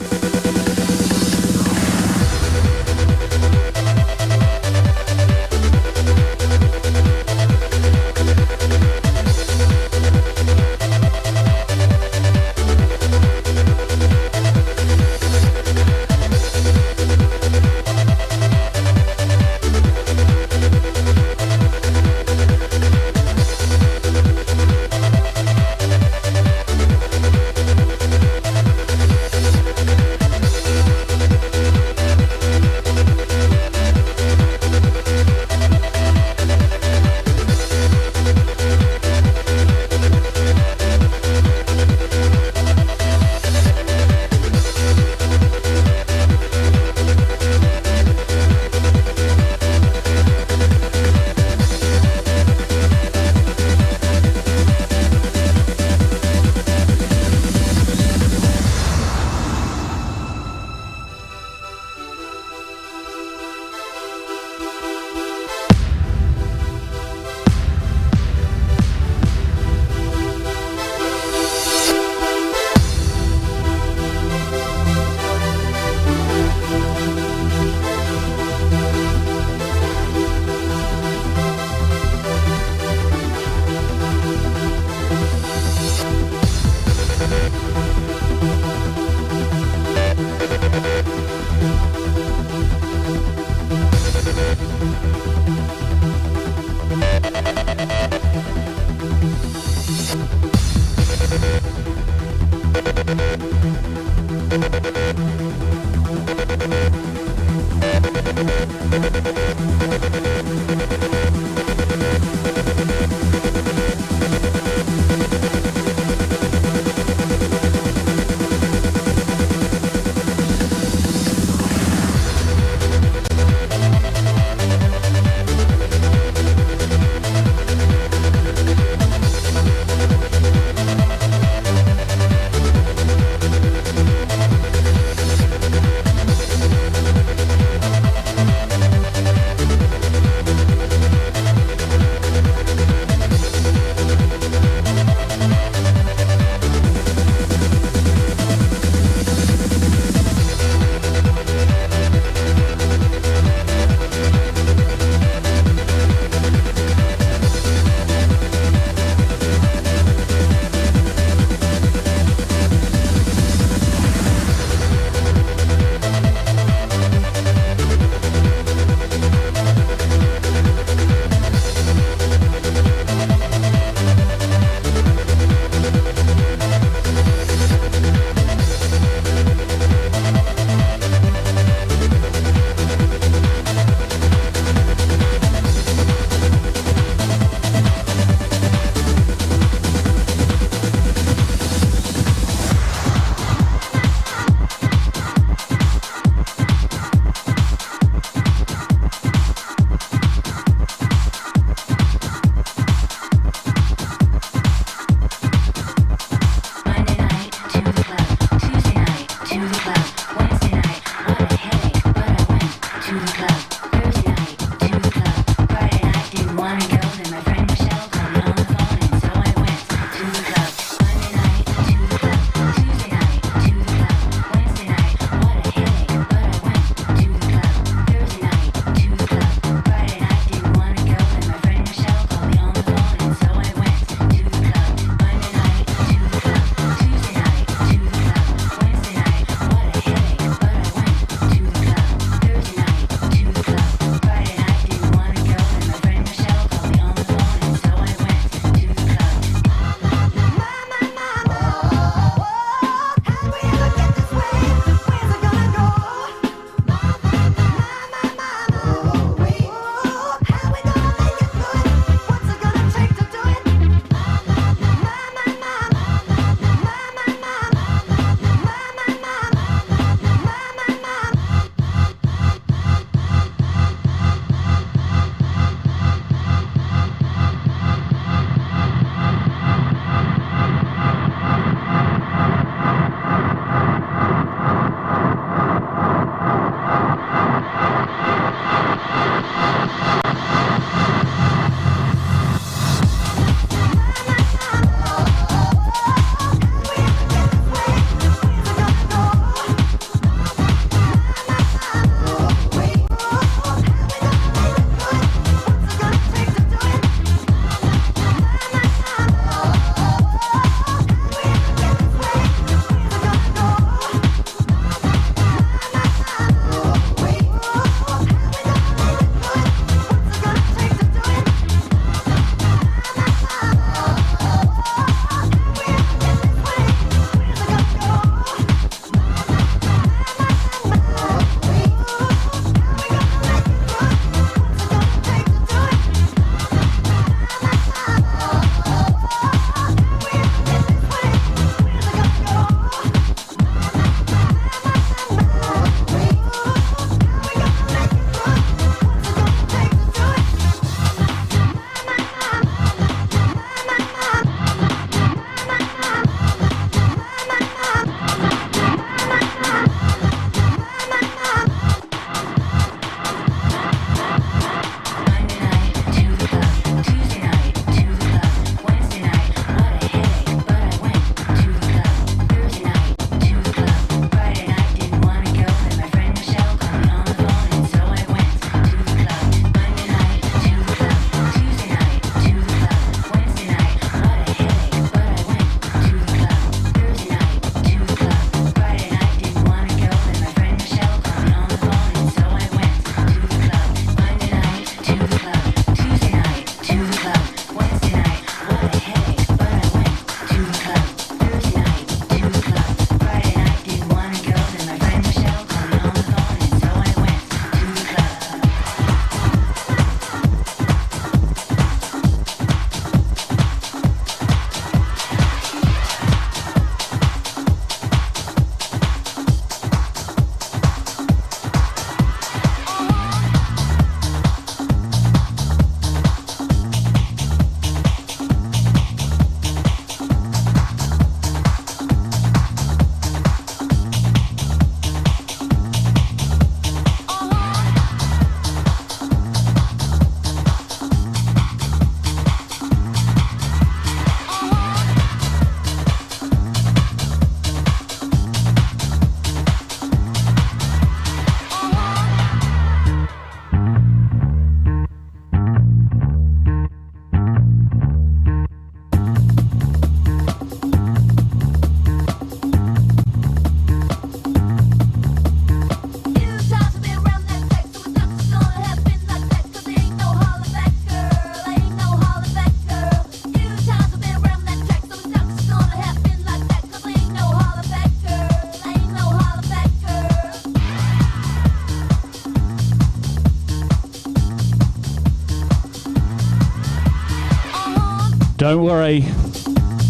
Don't worry,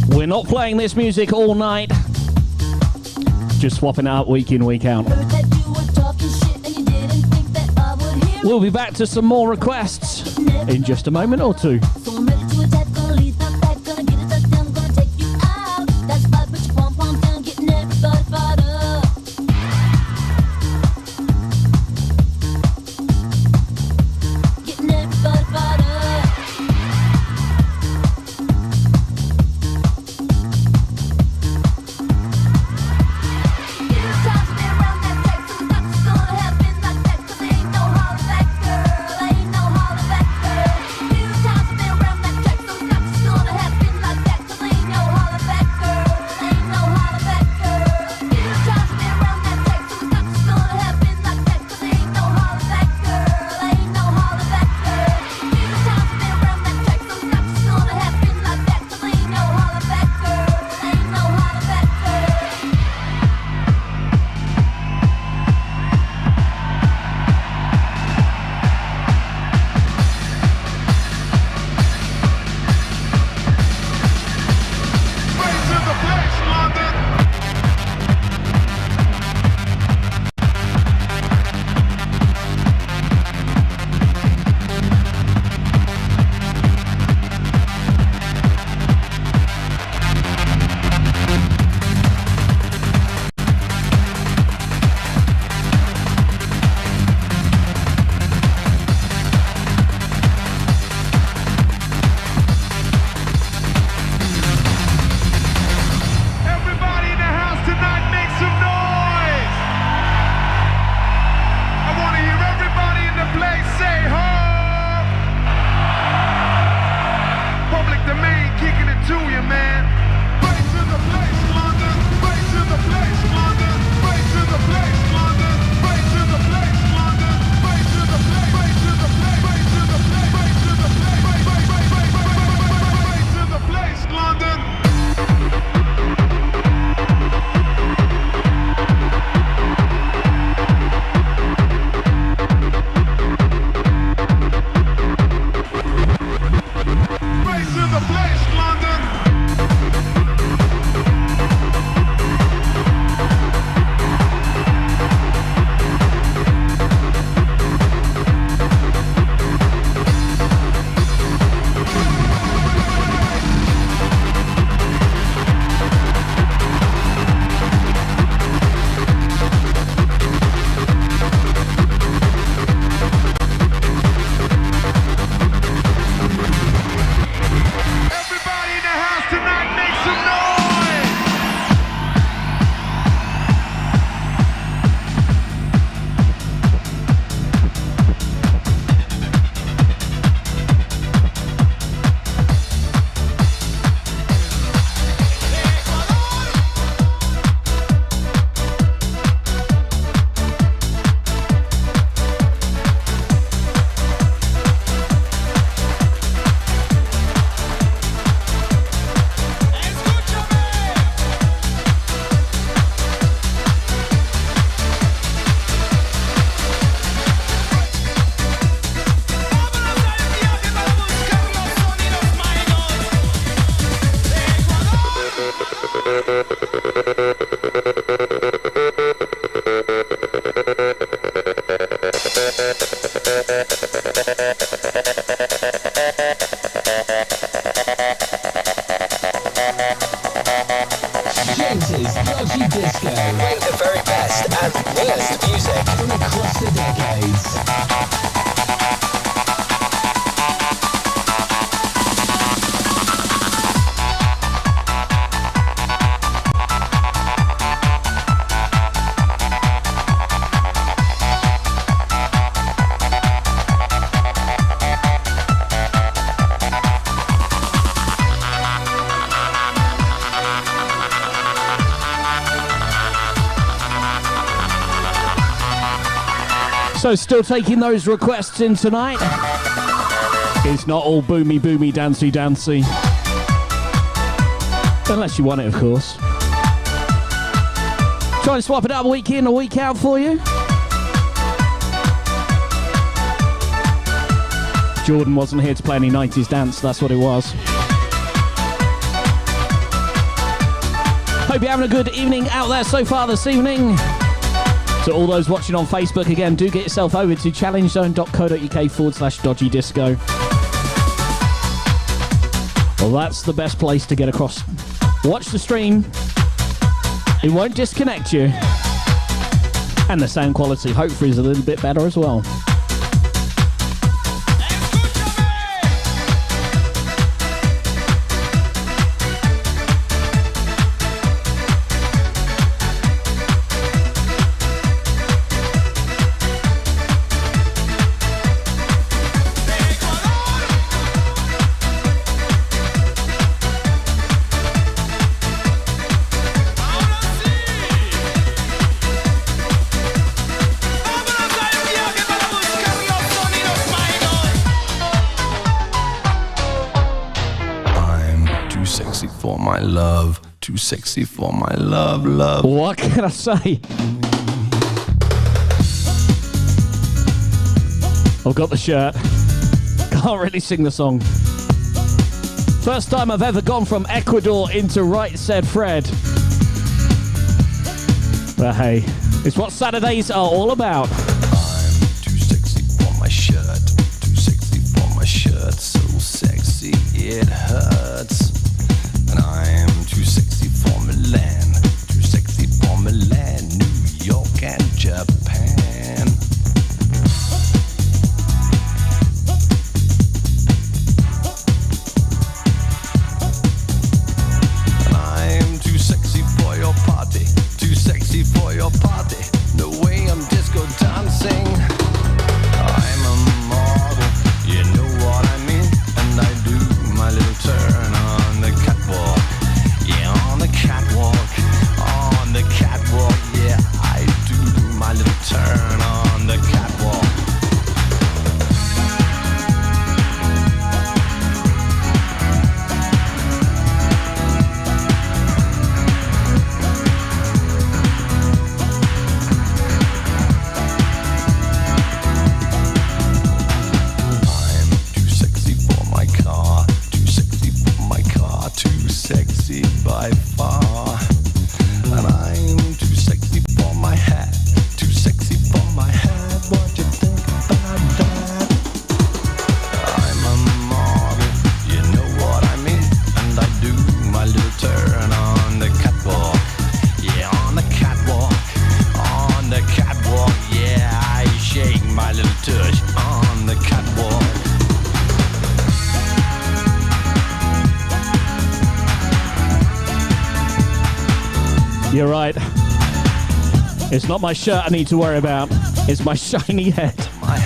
we're not playing this music all night. Just swapping it out week in, week out. We'll be back to some more requests in just a moment or two.
James's Dodgy Disco. Bring the very best and worst music from across the decades.
So still taking those requests in tonight. It's not all boomy, boomy, dancey, dancey. Unless you want it, of course. Try and swap it up a week in, a week out for you. Jordan wasn't here to play any 90s dance, that's what it was. Hope you're having a good evening out there so far this evening. To all those watching on Facebook, again, do get yourself over to challengezone.co.uk/Dodgy Disco. Well, that's the best place to get across. Watch the stream. It won't disconnect you. And the sound quality hopefully is a little bit better as well.
My love, too sexy for my love, love.
What can I say? I've got the shirt. Can't really sing the song. First time I've ever gone from Ecuador into Right Said Fred. But hey, it's what Saturdays are all about.
I'm too sexy for my shirt, too sexy for my shirt, so sexy it hurts. And I'm too sexy for Milan, too sexy for Milan, New York and Japan. And I'm too sexy for your party, too sexy for your party. The way I'm disco dancing, I'm a model, you know what I mean. And I do my little turn on the catwalk. Yeah, on the catwalk, on the catwalk. Yeah, I do my little turn on the catwalk. I'm too sexy for my car, too sexy for my car, too sexy by far. And I'm too sexy for my hat, too sexy for my hat. What you think about that? I'm a model, you know what I mean. And I do my little turn on the catwalk. Yeah, on the catwalk, on the catwalk. Yeah, I shake my little tush on the catwalk.
You're right. It's not my shirt I need to worry about. It's my shiny head.
My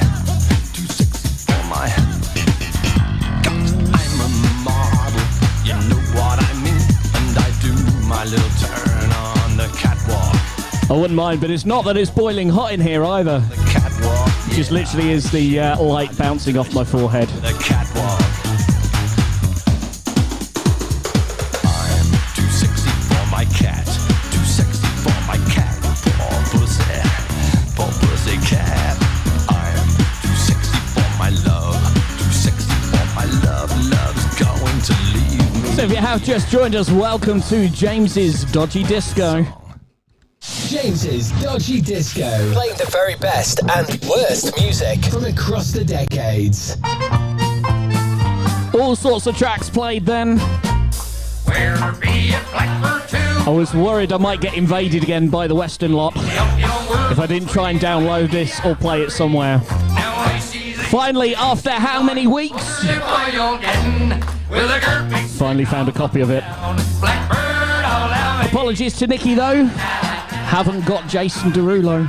too sexy for my. I'm a model, you know what I mean. And I do my little turn on the catwalk.
I wouldn't mind, but it's not that it's boiling hot in here either.
The catwalk.
It just literally is the light bouncing off my forehead.
The catwalk. I'm too sexy for my cat. Too sexy for my cat. Poor pussy cat. I'm too sexy for my love. Too sexy for my love. Love's going to leave me.
So if you have just joined us, welcome to James's Dodgy Disco.
James's Dodgy Disco. Playing the very best and worst music from across the decades.
All sorts of tracks played then.
Where be it Blackbird 2?
I was worried I might get invaded again by the Western lot if I didn't try and download this or play it somewhere.
Now I see the
Finally, after how many weeks? Finally found a copy of it.
Blackbird, I'll have it.
Apologies to Nikki though. Haven't got Jason Derulo.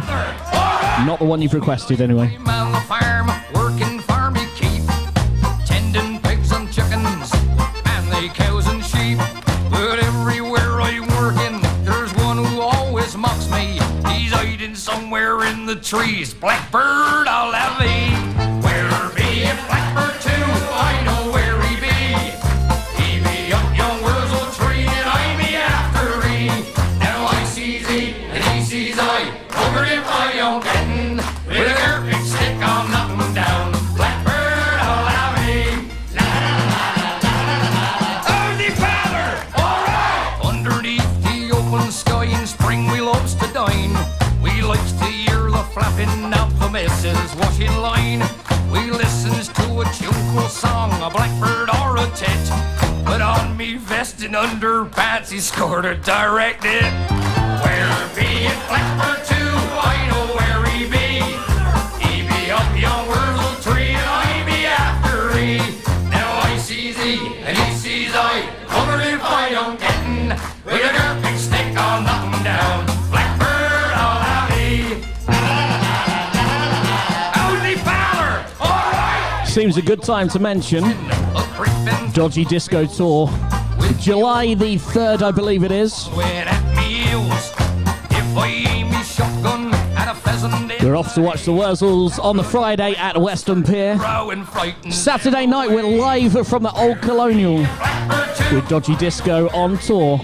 Not the one you've requested anyway.
I'm on the farm, working farm you keep, tending pigs and chickens, and the cows and sheep. But everywhere I'm working, there's one who always mocks me. He's hiding somewhere in the trees. Blackbird, I'll have thee. Where be it Blackbird 2? I know where he be. He be up yon wurzel tree, and I be after he. Now I sees he, and he sees I. Over if I don't gettin', with a garbage stick I'm knocking down. Blackbird, I'll have him. La la la la la la la la. Early feather, all right. Underneath the open
a tuneful song, a blackbird or a tit. Put on me vest and underpants, he scored a direct hit. Where be it blackbird too? I know where he be. He be up yon wurzel tree and I be after he. Now I sees he and he sees I. Wonder if I don't gettin' with a gurping stick I'll knock him down. Blackbird, I'll have he. Howdy Fowler, all right.
Seems a good time to mention Dodgy Disco Tour. July the 3rd, I believe it is. We're off to watch the Wurzels on the Friday at Western Pier. Saturday night, we're live from the Old Colonial with Dodgy Disco on tour.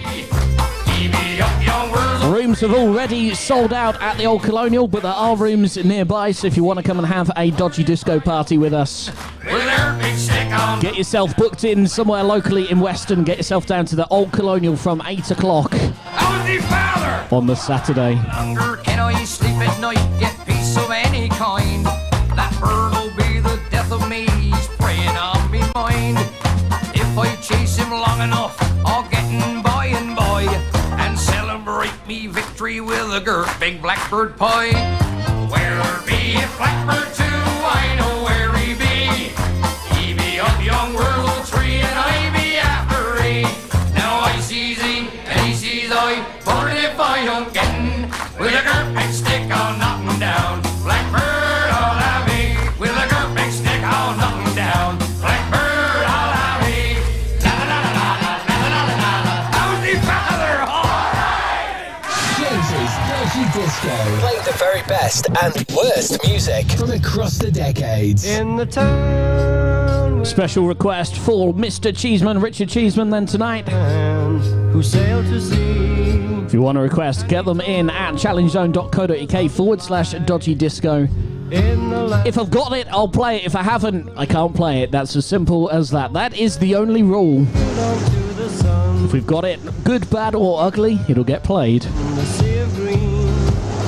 Rooms have already sold out at the Old Colonial, but there are rooms nearby, so if you want to come and have a Dodgy Disco party with us, get yourself booked in somewhere locally in Weston. Get yourself down to the Old Colonial from 8 o'clock on the Saturday.
Can I sleep at night, get peace of any kind? That bird will be the death of me, he's preying on me mind. If I chase him long enough, I'll get him by and by and celebrate me victory with a big blackbird pie. Where be it blackbird too? I know where he be. He be up young wurzel tree and I be after he. Now I sees he and he sees I. But if I don't get him with a gurping stick, I'll knock him down. Blackbird, I'll have he. With a gurping stick, I'll knock him down. Blackbird, I'll have he. La la la la la la la la la la. Howdy, father, all right.
James's Dodgy Disco. Playing the very best and worst music from across the decades.
In the town
Special request for Mr. Cheeseman, Richard Cheeseman, then tonight.
who sailed to sea.
If you want to request, get them in at challengezone.co.uk/Dodgy Disco. If I've got it, I'll play it. If I haven't, I can't play it. That's as simple as that. That is the only rule. If we've got it, good, bad, or ugly, it'll get played.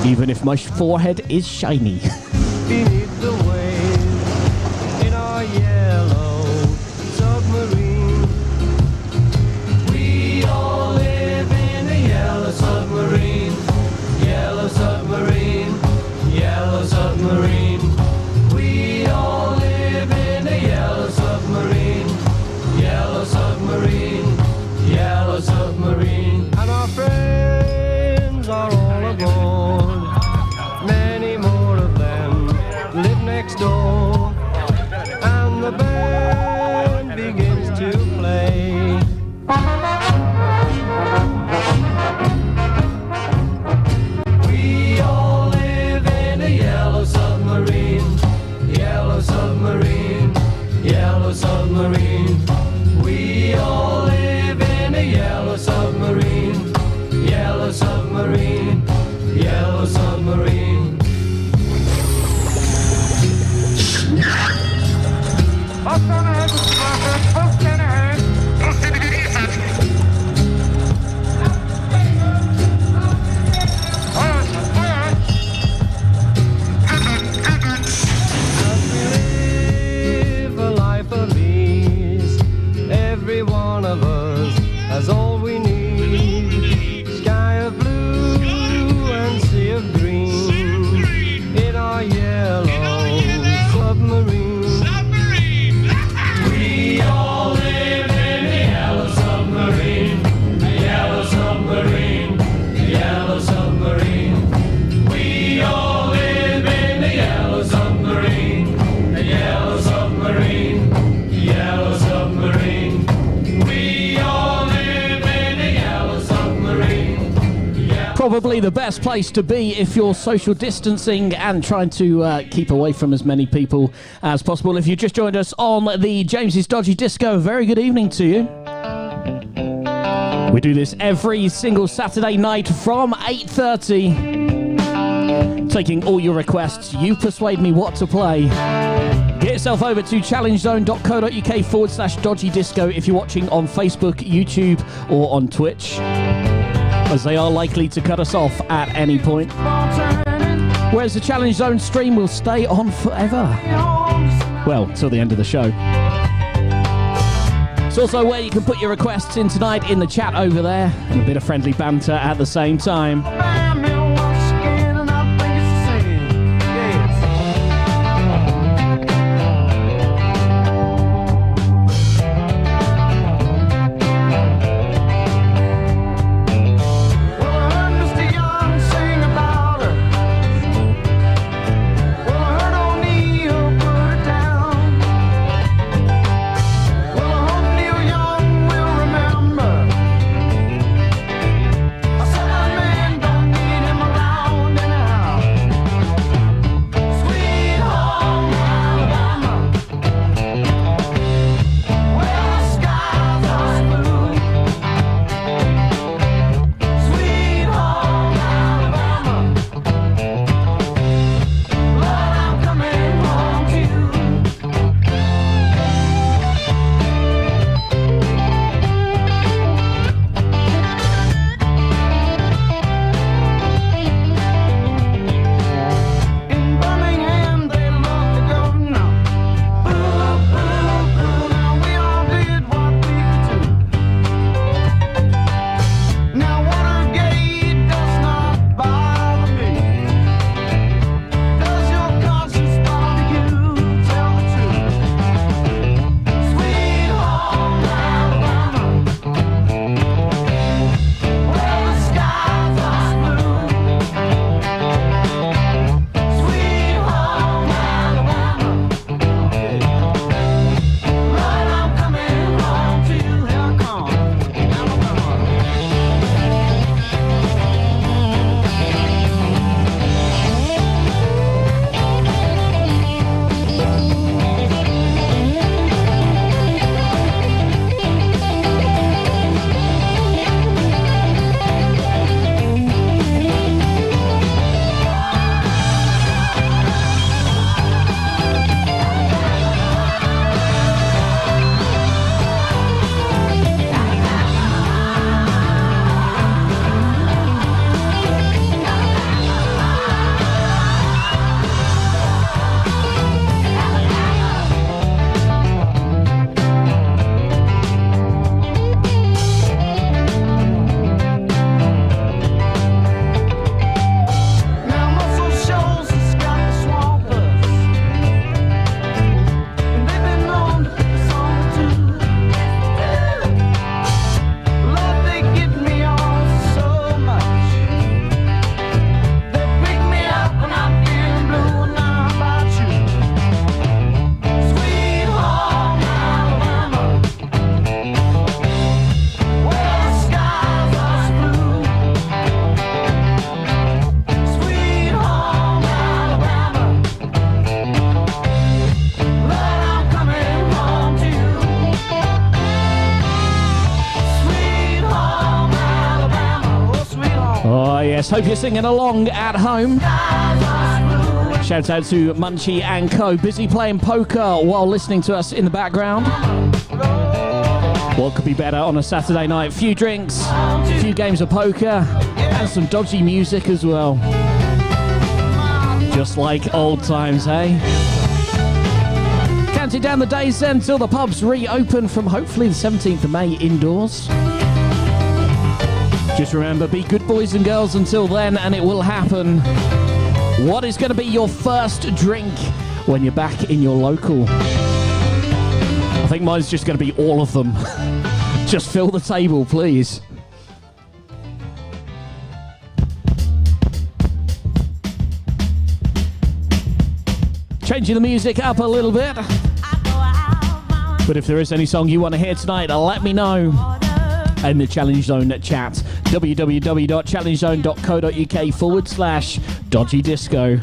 Even if my forehead is shiny.
Beneath the waves in our yellow submarine. We all live in a yellow submarine. Yellow submarine. Yellow submarine. We all live in a yellow submarine. Yellow submarine. Yellow submarine. And our friends are all aboard. Many more of them live next door, and the band begins to play. We all live in a yellow submarine. Yellow submarine. Yellow submarine. We all live in a yellow submarine. Yellow submarine. Yellow submarine. Live a life of ease. Every one of us has all we need. Sky of blue and sea of green in our yellow submarine. We all live in a yellow submarine. A yellow submarine. A yellow submarine. We all live in a yellow submarine. A yellow submarine. A yellow submarine. We all live in a yellow submarine.
Probably the best place to be if you're social distancing and trying to keep away from as many people as possible. If you just joined us on the James's Dodgy Disco, very good evening to you. We do this every single Saturday night from 8:30. Taking all your requests. You persuade me what to play. Get yourself over to challengezone.co.uk/Dodgy Disco if you're watching on Facebook, YouTube, or on Twitch, as they are likely to cut us off at any point. Whereas the Challenge Zone stream will stay on forever. Well, till the end of the show. It's also where you can put your requests in tonight in the chat over there, and a bit of friendly banter at the same time. Hope you're singing along at home. Shout out to Munchie and Co. Busy playing poker while listening to us in the background. What could be better on a Saturday night? Few drinks, few games of poker, and some dodgy music as well. Just like old times, hey? Counting down the days then till the pubs reopen from hopefully the 17th of May indoors. Just remember, be good boys and girls until then, and it will happen. What is going to be your first drink when you're back in your local? I think mine's just going to be all of them. Just fill the table, please. Changing the music up a little bit. But if there is any song you want to hear tonight, let me know in the Challenge Zone chat. www.challengezone.co.uk/Dodgy Disco.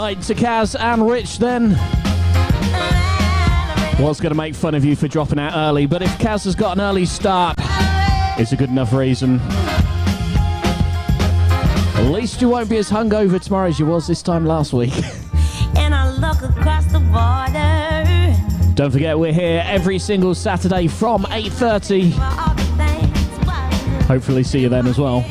night to Kaz and Rich then. Was going to make fun of you for dropping out early, but if Kaz has got an early start, it's a good enough reason. At least you won't be as hungover tomorrow as you was this time last week.
And I look across the water.
Don't forget, we're here every single Saturday from 8:30. Hopefully see you then as well.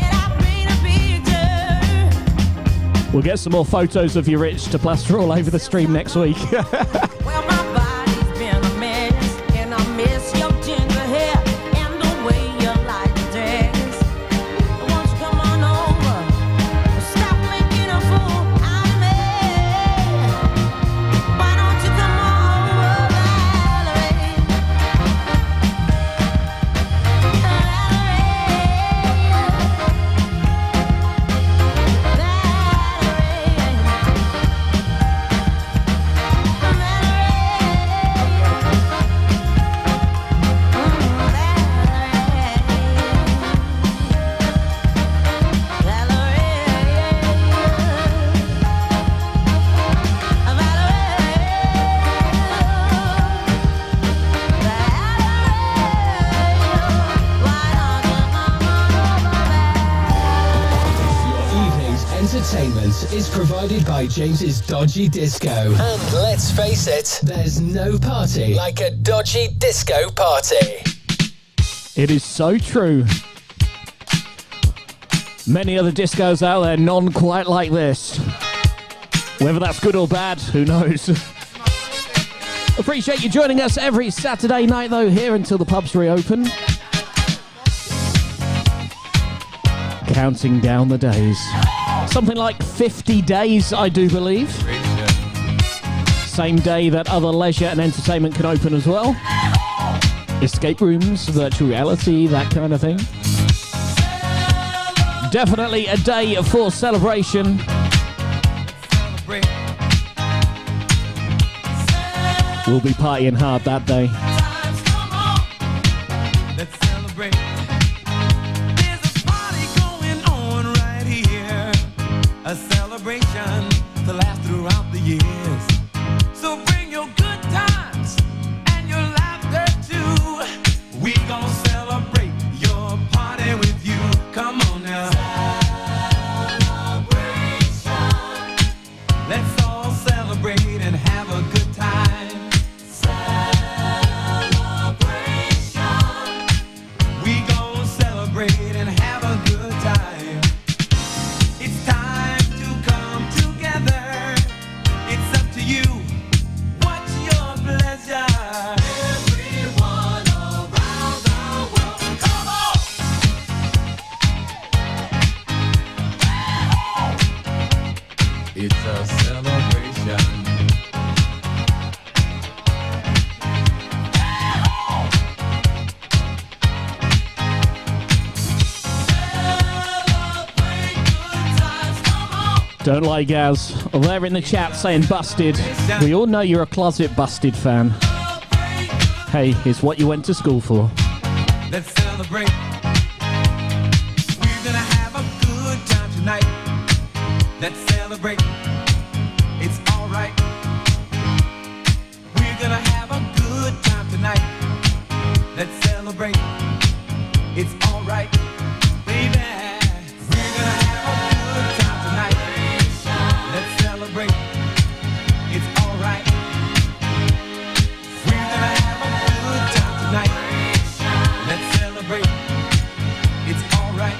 We'll get some more photos of you, Rich, to plaster all over the stream next week.
Is provided by James's Dodgy Disco. And let's face it, there's no party like a Dodgy Disco party.
It is so true. Many other discos out there, none quite like this. Whether that's good or bad, who knows? Appreciate you joining us every Saturday night, though, here until the pubs reopen. Counting down the days. Something like 50 days, I do believe. Same day that other leisure and entertainment can open as well. Escape rooms, virtual reality, that kind of thing. Definitely a day for celebration. We'll be partying hard that day.
A celebration to last throughout the years. So bring your good times and your laughter too. We gon' celebrate your party with you. Come on now. Celebration. Let's all celebrate and have a good time. Celebration. We gon' celebrate and have a good time. It's time. It's a celebration.
Don't lie, Gaz. They're in the chat saying busted. We all know you're a closet busted fan. Hey, it's what you went to school for.
Let's celebrate. We're gonna have a good time tonight. Let's celebrate. It's alright. We're gonna have a good time tonight. Let's celebrate. It's alright, baby. We're gonna have a good time tonight. Let's celebrate. It's alright. We're gonna have a good time tonight. Let's celebrate. It's alright.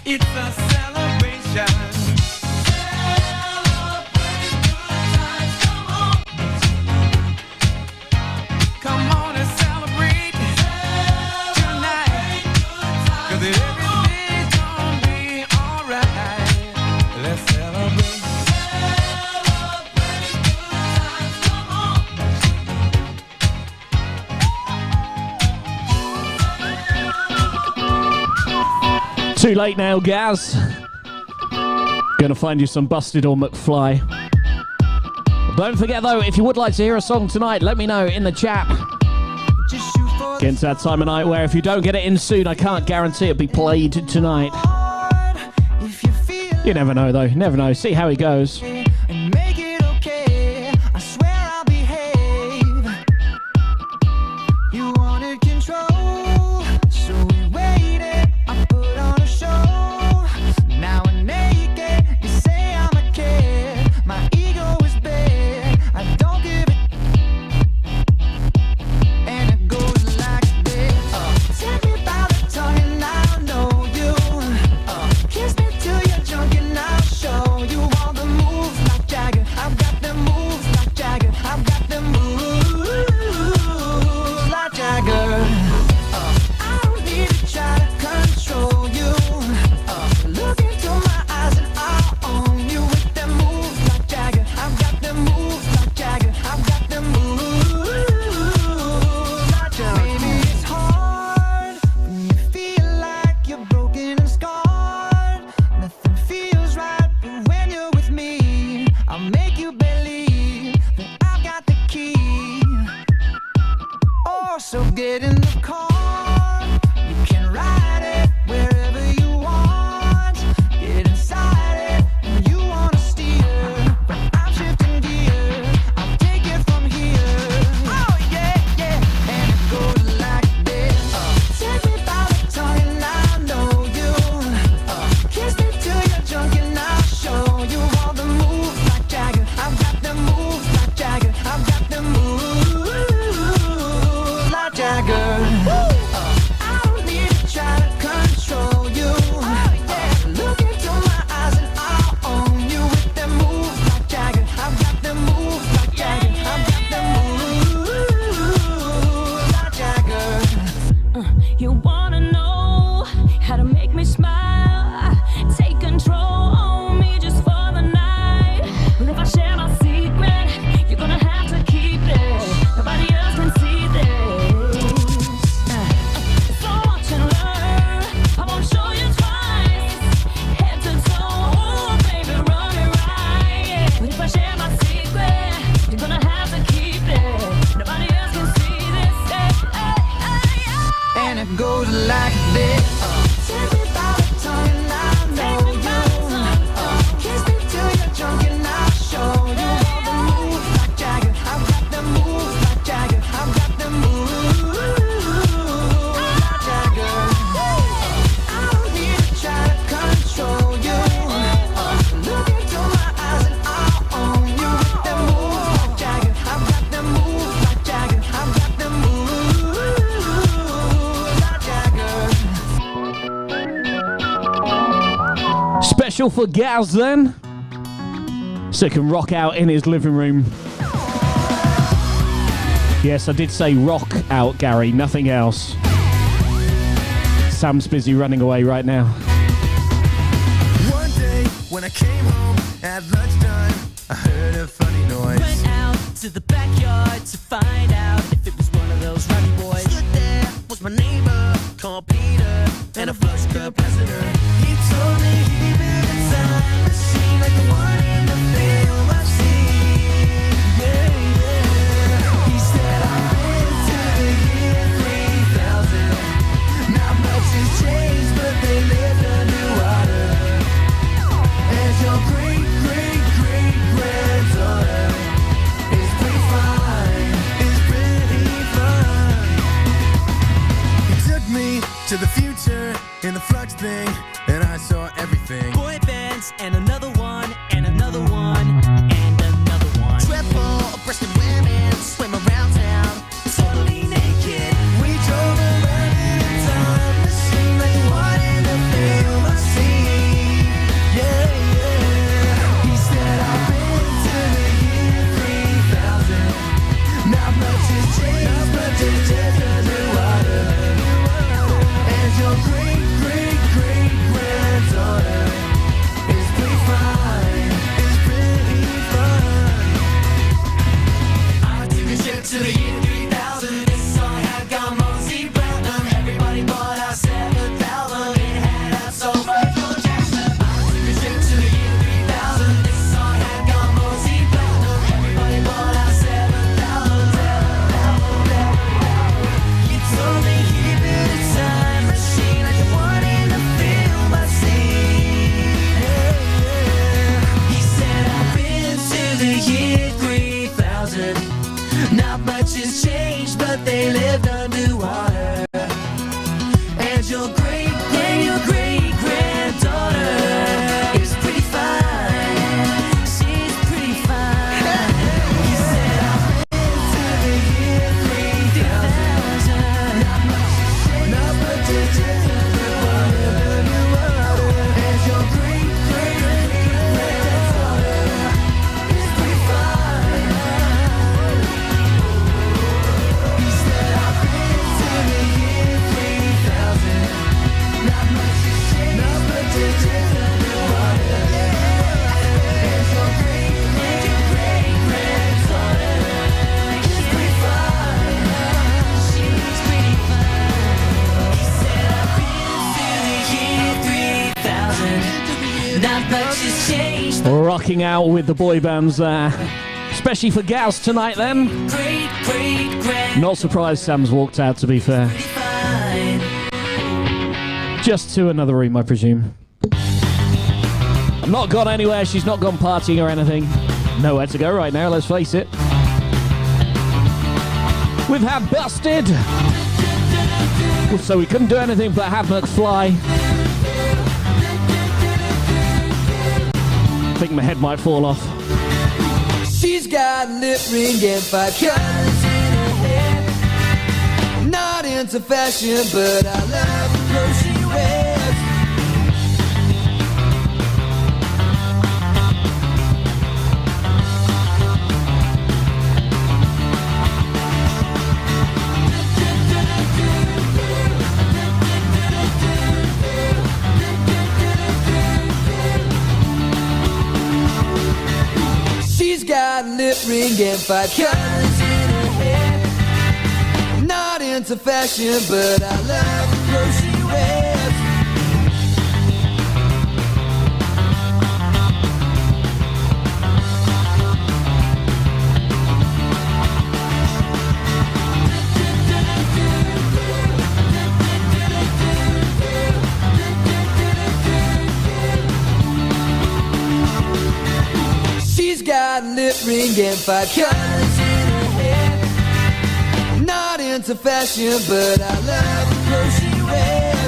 It's a celebration. Celebrate good times, come on. Come on and celebrate tonight. 'Cause everything's gonna be alright. Let's celebrate.
Too late now, Gaz. Gonna find you some Busted or McFly. Don't forget though, if you would like to hear a song tonight, let me know in the chat. Get into that time of night where if you don't get it in soon, I can't guarantee it'll be played tonight. You never know though, never know. See how he goes.
And make it okay. I swear I'll behave. You wanted control, so we waited. I put on a show. Now I'm naked. You say I'm a kid. My ego is bad. I don't give it. And it goes like this. Take me by the tongue and I know you. Kiss me till you're drunk and I'll show you all the moves like Jagger. I've got the moves like Jagger. I've got the moves like Jagger. I don't need to try to control you. Look into my eyes and I'll own you with the moves like Jagger. I've got the moves like Jagger. I've got the moves like Jagger. Maybe it's hard when you feel like you're broken and scarred. Nothing feels right, but when you're with me, I'll make you believe that I've got the key. Oh, so get in the car. You can ride it wherever you want. Get inside it when you wanna steer. But I'm shifting gear. I'll take it from here. Oh yeah, yeah. And it goes like this. Take me by the tongue and I know you. Kiss me till you're drunk and I'll show you all the moves like Jagger. I've got the moves like Jagger. I've got the moves like Jagger. I don't need to try to control you. Look into my eyes and I'll own you with the moves like Jagger. I've got the moves like Jagger. I've got the moves like Jagger.
You wanna know how to make me smile? Take control on me just for the night. But if I share my secret, you're gonna have to keep it. Nobody else can see this. So watch and learn. I won't show you twice. Head to toe, oh baby, run it right. But if I share my secret, you're gonna have to keep it. Nobody else can see this.
And it goes like this. Take me by the tongue and I know you. Kiss me till you're drunk and I'll show you all the moves like Jagger. I've got the moves like Jagger. I've got the moves like Jagger. I don't need to try to control you. Look into my eyes and I'll own you with the moves like Jagger. I've got the moves like Jagger. I've got the moves like Jagger.
Special for Gaz then. So he can rock out in his living room. Yes, I did say rock out, Gary, nothing else. Sam's busy running away right now.
One day when I came home at lunchtime, I heard a funny noise.
Went out to the backyard to find out if it was one of those rowdy boys. Stood there was my neighbor called Peter and a flush capacitor. He told me he built a time machine like the one in the film I've seen. Yeah, yeah. He said I've been to the year 3000. Not much has changed, but they lived underwater. And your great, great, great granddaughter is pretty fine, is pretty fine. He took me to the future in the flux thing, and I saw everything. Boy bands, and another one, and another one, and another one. Triple-breasted women swim around town, totally naked. We drove around in a time machine like the one in the film I've seen. Yeah, yeah. He said I've been to the year 3000. Not much has changed, but it's just underwater. And your great, great, great granddaughter is pretty fine, is pretty fine. Is your great granddaughter is pretty fine. She's pretty fine. He said I've been to the year 3000. Not much to tell, but whatever you order. Is your great granddaughter is pretty fine. He said I've been to the year 3000. Not much to tell, but whatever. Is your great granddaughter is pretty fine. She's pretty fine. He said I've been to the year 3000. Not much has changed.
Rocking out with the boy bands there. Especially for gals tonight then.
Great
Not surprised Sam's walked out, to be fair.
fine.
Just to another room, I presume. I'm not gone anywhere. She's not gone partying or anything. Nowhere to go right now, let's face it. We've had Busted. So we couldn't do anything but have McFly. I think my head might fall off.
She's got a lip ring and 5 colors in her hair. Not into fashion, but I love the clothes she wears. She's got a lip ring and 5 colors in her hair. Not into fashion, but I love the clothes she wears. She's got a lip ring and 5 colors in her hair. Not into fashion, but I love the clothes she wears.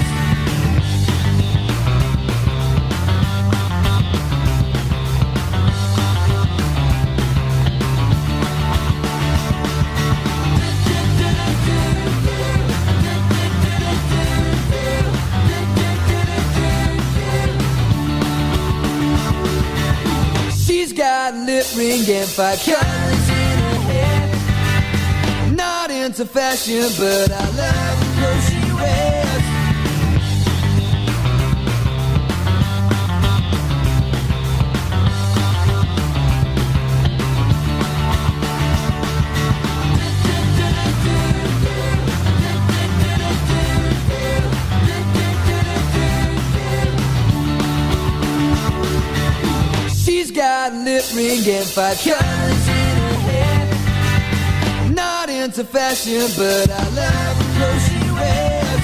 She's got a lip ring and 5 colors in her hair. Not into fashion, but I love the clothes she wears. She's got a lip ring and 5 colors in her hair. Not into fashion, but I love the clothes she wears.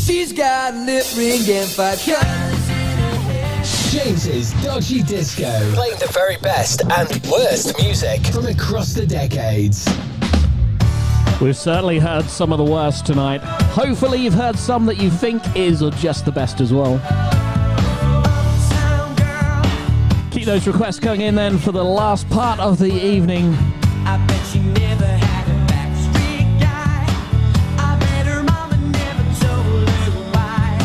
She's got a lip ring and 5 colors in her hair.
James's Dodgy Disco. Playing the very best and worst music from across the decades.
We've certainly heard some of the worst tonight. Hopefully you've heard some that you think is or just the best as well. Keep those requests coming in then for the last part of the evening.
I bet she never had a backstreet guy. I bet her mama never told her why.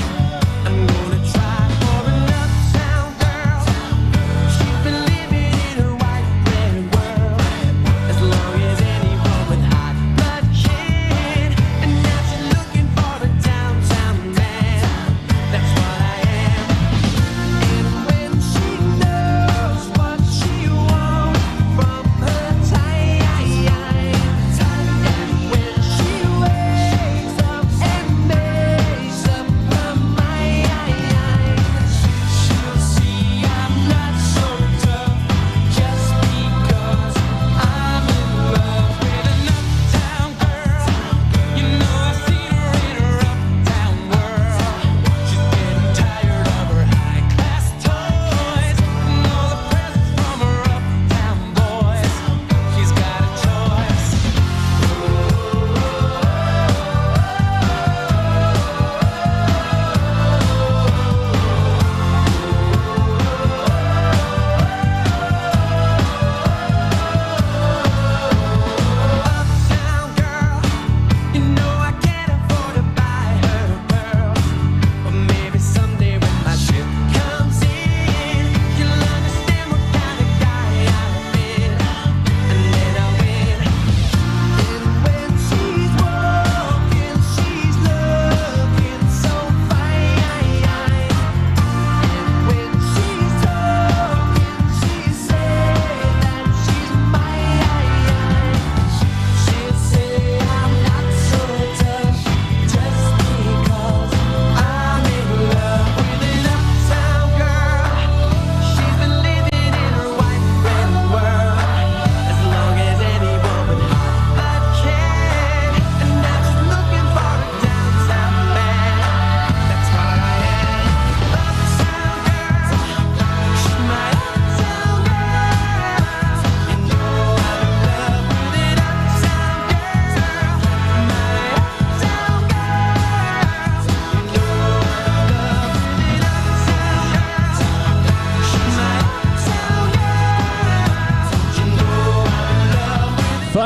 I'm gonna try for an uptown girl. She's been living in her white bread world as long as anyone with hot blood can. And now she's looking for a downtown man. That's what I am. And when she knows what she wants from her time,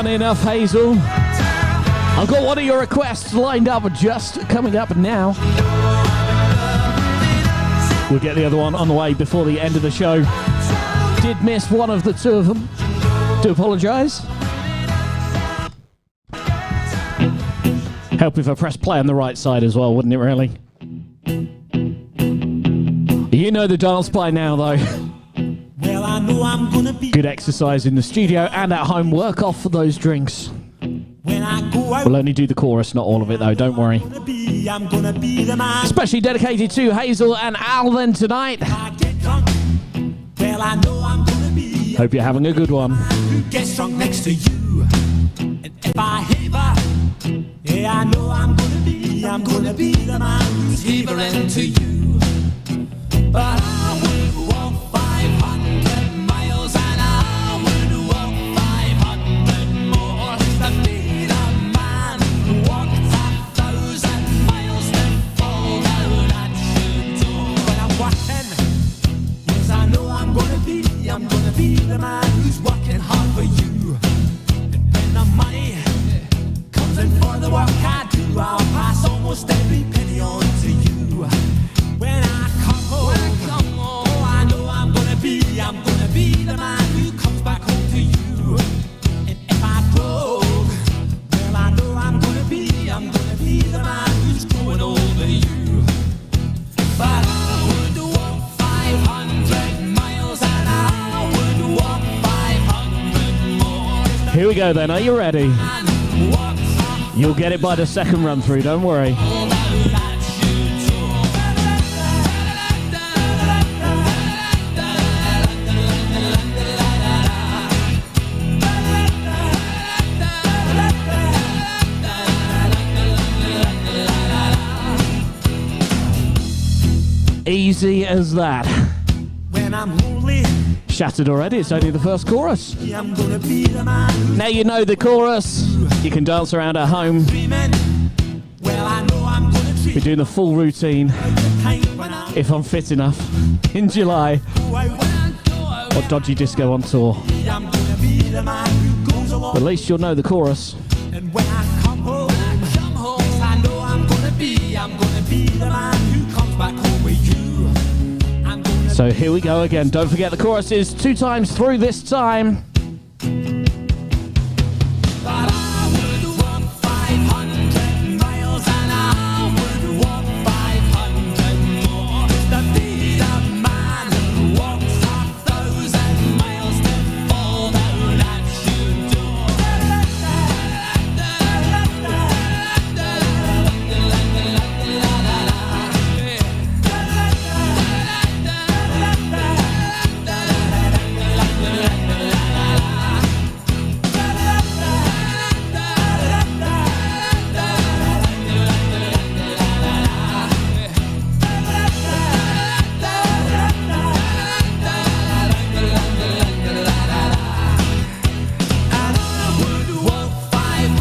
Funny enough, Hazel, I've got one of your requests lined up just coming up now. We'll get the other one on the way before the end of the show. Did miss one of the two of them. Do apologise. Help if I press play on the right side as well, wouldn't it really? You know the dance by now though.
Well, I know I'm gonna be
Good exercise in the studio and at home. Work off for those drinks.
when I go out.
We'll only do the chorus, not all of it though, don't worry.
I'm gonna be the man.
Especially dedicated to Hazel and Al then tonight.
I get drunk. Well, I know I'm gonna be
Hope you're having a good one.
who gets drunk next to you. And if I heaver, yeah, I know I'm gonna be the man who's heavering to you. But I would walk 500 miles and I would walk 500 more to be the man who walked 1,000 miles to fall down at your door. When I'm walking, yes, I know I'm gonna be the man who's working hard for you. And when the money comes in for the work I do, I'll pass almost every penny on to you. When I come home, oh, I know I'm gonna be the man who comes back home to you. And if I broke, well, I know I'm gonna be the man who's growing over you. But I would walk 500 miles and I would walk 500 more.
Here we go then, are you ready? You'll get it by the second run through, don't worry. Easy as that.
When I'm lonely,
Shattered already, it's only the first chorus.
I'm gonna be the man who's
Now you know the chorus. You can dance around at home.
dreaming. Well, I know I'm gonna treat
We're doing the full routine,
time when I
if I'm fit enough, in July.
go out.
Or Dodgy Disco on tour.
I'm gonna be the man who goes along.
At least you'll know the chorus.
And when I come home, yes, I know I'm gonna be the man who comes back home with you. I'm gonna
So here we go again. Don't forget the chorus is 2 times through this time.
But I would walk 500 miles and I would walk 500 more to be the man who walks 1,000 miles to fall down at your door.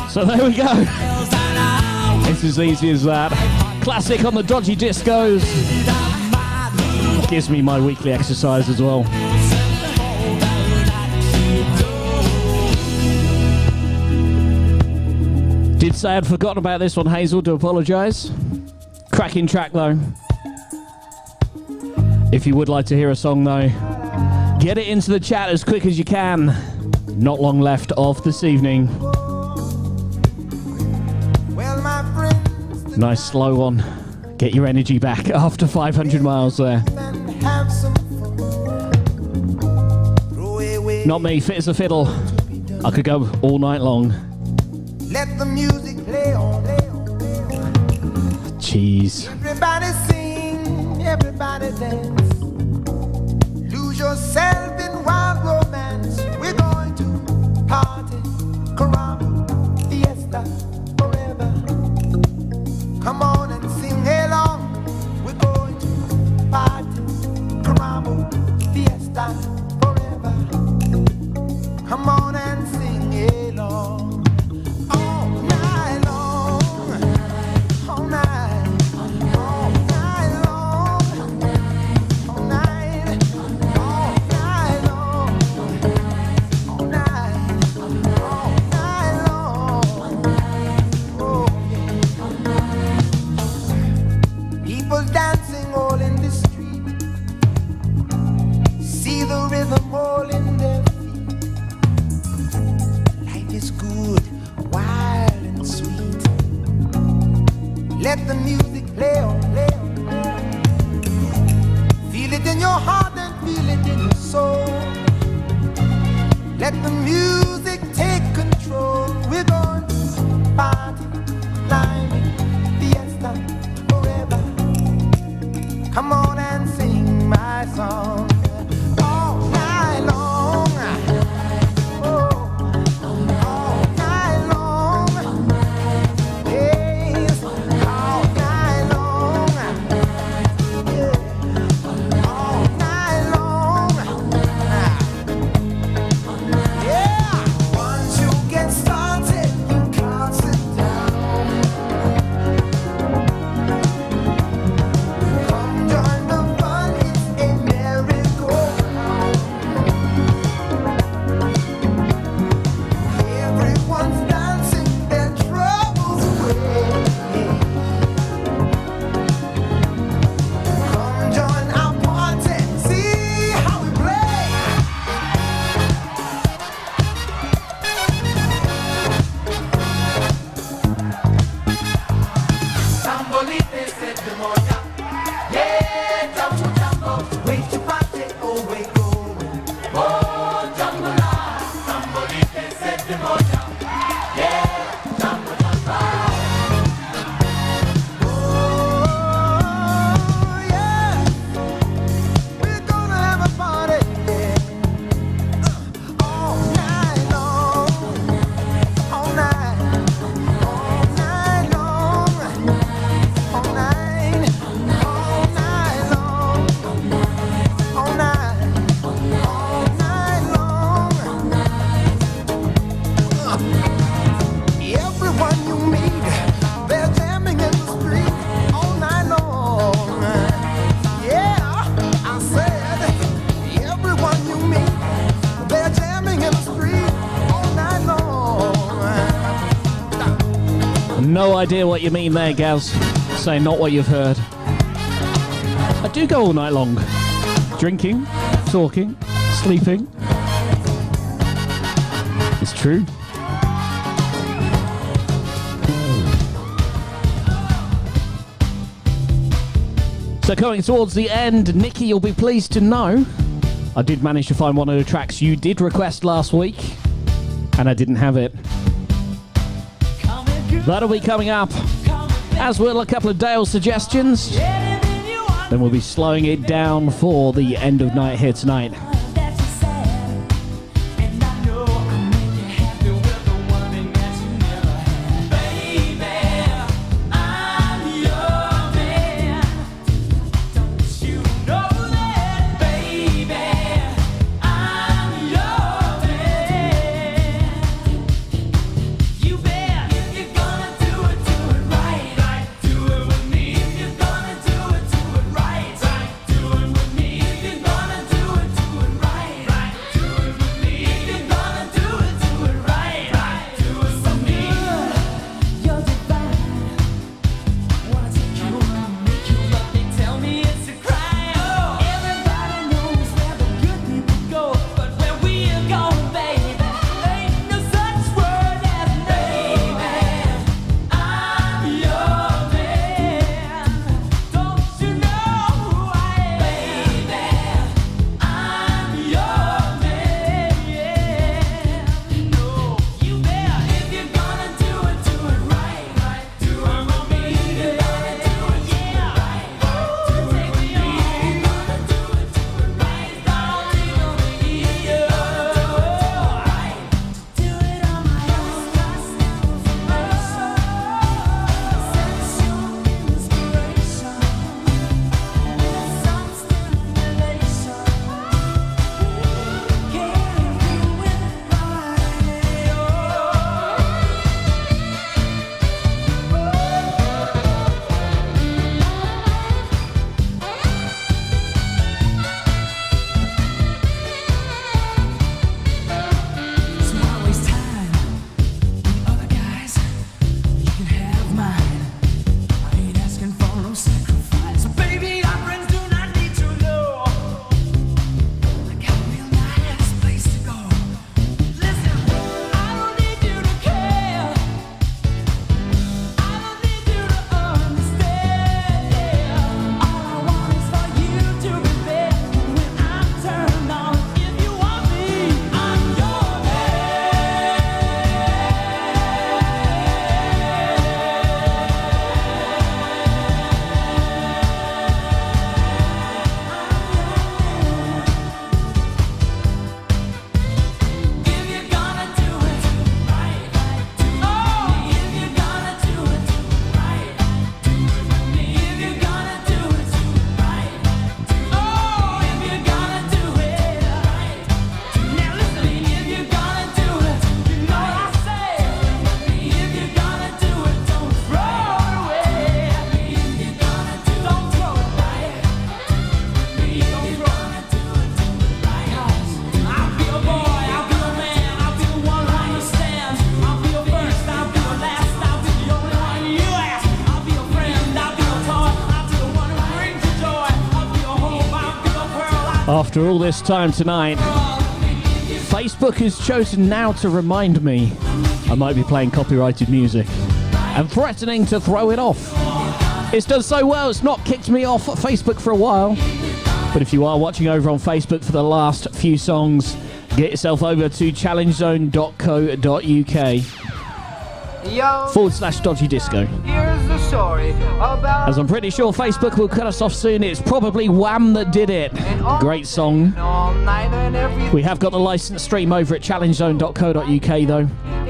So there we go. It's as easy as that. Classic on the Dodgy Discos. Gives me my weekly exercise as well. Did say I'd forgotten about this one, Hazel, do apologise. Cracking track though. If you would like to hear a song though, get it into the chat as quick as you can. Not long left of this evening.
Well, my friends,
Nice slow one. Get your energy back after 500 miles there.
then have some fun. Throw away.
Not me, fit as a fiddle. I could go all night long.
Let the music play on.
Jeez.
Everybody sing, everybody dance. Lose yourself in wild romance. We're going to party, caramba, fiesta, forever. Come on and sing along. We're going to party, caramba, fiesta, forever. Come on and sing along. All night long, all night, all night long, all night, all night long, all night, all night
Let the music play on, play on, play on. Feel it in your heart and feel it in your soul. Let the music take control. We're going to party, climbing, fiesta, forever. Come on and sing my song all night long. Oh, all night long. Yes, all night long. Yeah, all night long. Yeah, once you get started, you can't sit down. Come join the fun, it's a merry-go-round. Everyone's dancing their troubles away. Come join our party, see how we play. Tambolite se te moja. Yeah, jambo jambo. Wait to party, oh wait go. Oh, jambo la. Tambolite se te moja. Yeah, jambo jambo. Oh, yeah. We're gonna have a party, yeah. All night long. All night. All night long. All night. All night long. All night. All night long. Everyone you meet, they're jamming in the street all night long. Yeah, I said, everyone you meet, they're jamming in the street all night long.
No idea what you mean there, Gaz. Say not what you've heard. I do go all night long. Drinking, talking, sleeping. It's true. So coming towards the end, Nikki, you'll be pleased to know I did manage to find one of the tracks you did request last week, and I didn't have it. That'll be coming up, as will a couple of Dale's suggestions. Then we'll be slowing it down for the end of night here tonight.
Do it with me if you're gonna do it.
After all this time tonight, Facebook has chosen now to remind me I might be playing copyrighted music and threatening to throw it off. It's done so well, it's not kicked me off Facebook for a while. But if you are watching over on Facebook for the last few songs, get yourself over to challengezone.co.uk/Dodgy Disco.
Here's the story about
As I'm pretty sure Facebook will cut us off soon, it's probably Wham that did it. Great song.
all night and everything
We have got the license stream over at challengezone.co.uk though,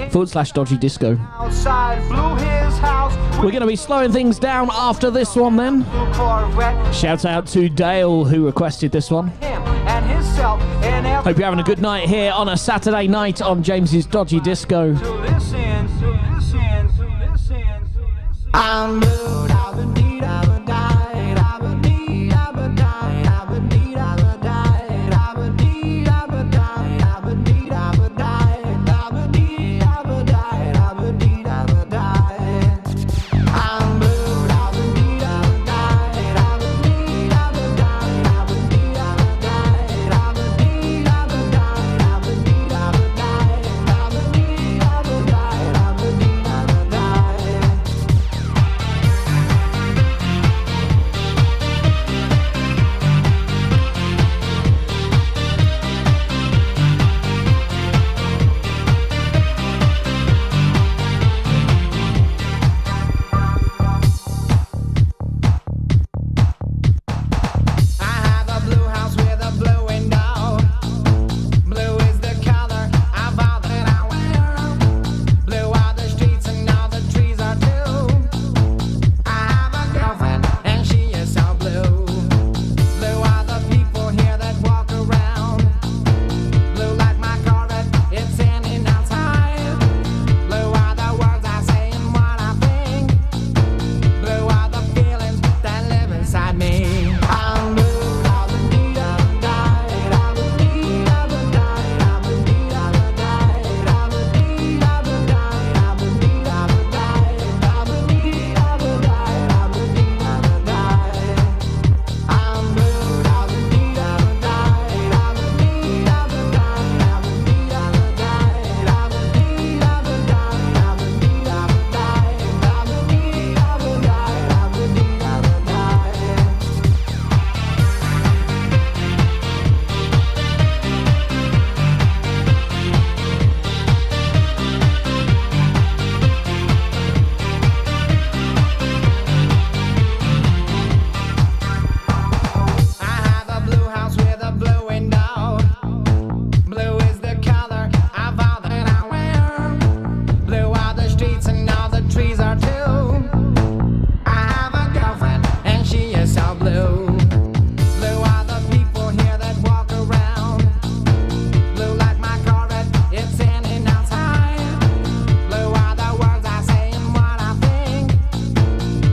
/Dodgy Disco.
outside blew his house.
We're going to be slowing things down after this one then.
Blue Corvette,
Shout out to Dale who requested this one.
him and himself and
Hope you're having a good night here on a Saturday night on James's Dodgy Disco.
I'm blue, I've been deed, I've been died, I've been deed, I've been died, I've been deed, I've been died, I've been deed, I've been died, I've been deed, I've been died, I've been deed, I've been died, I've been deed, I've been died. I'm blue, I've been deed, I've been died, I've been deed, I've been died, I've been deed, I've been died, I've been deed, I've been died, I've been deed, I've been died, I've been deed, I've been died, I've been deed, I've been died. I have a blue house with a blue window. Blue is the color of all that I wear. Blue are the streets and all the trees are too. I have a girlfriend and she is so blue. Blue are the people here that walk around. Blue like my Corvette, it's in and outside. Blue are the words I say and what I think. Blue are the feelings that live inside me. I'm blue, I've been deed, I've been died, I've been deed, I've been died, I've been deed, I've been died, I've been deed, I've been died, I've been deed, I've been died, I've been deed, I've been died, I've been deed, I've been died. I'm blue, I've been deed, I've been died, I've been deed, I've been died, I've been deed, I've been died, I've been deed, I've been died, I've been deed, I've been died, I've been deed, I've been died, I've been deed, I've been died. I have a blue house with a blue window. Blue is the color of all that I wear. Blue are the streets and all the trees are too. I have a girlfriend and she is so blue. Blue are the people here that walk around. Blue like my Corvette, it's in and outside. Blue are the words I say and what I think.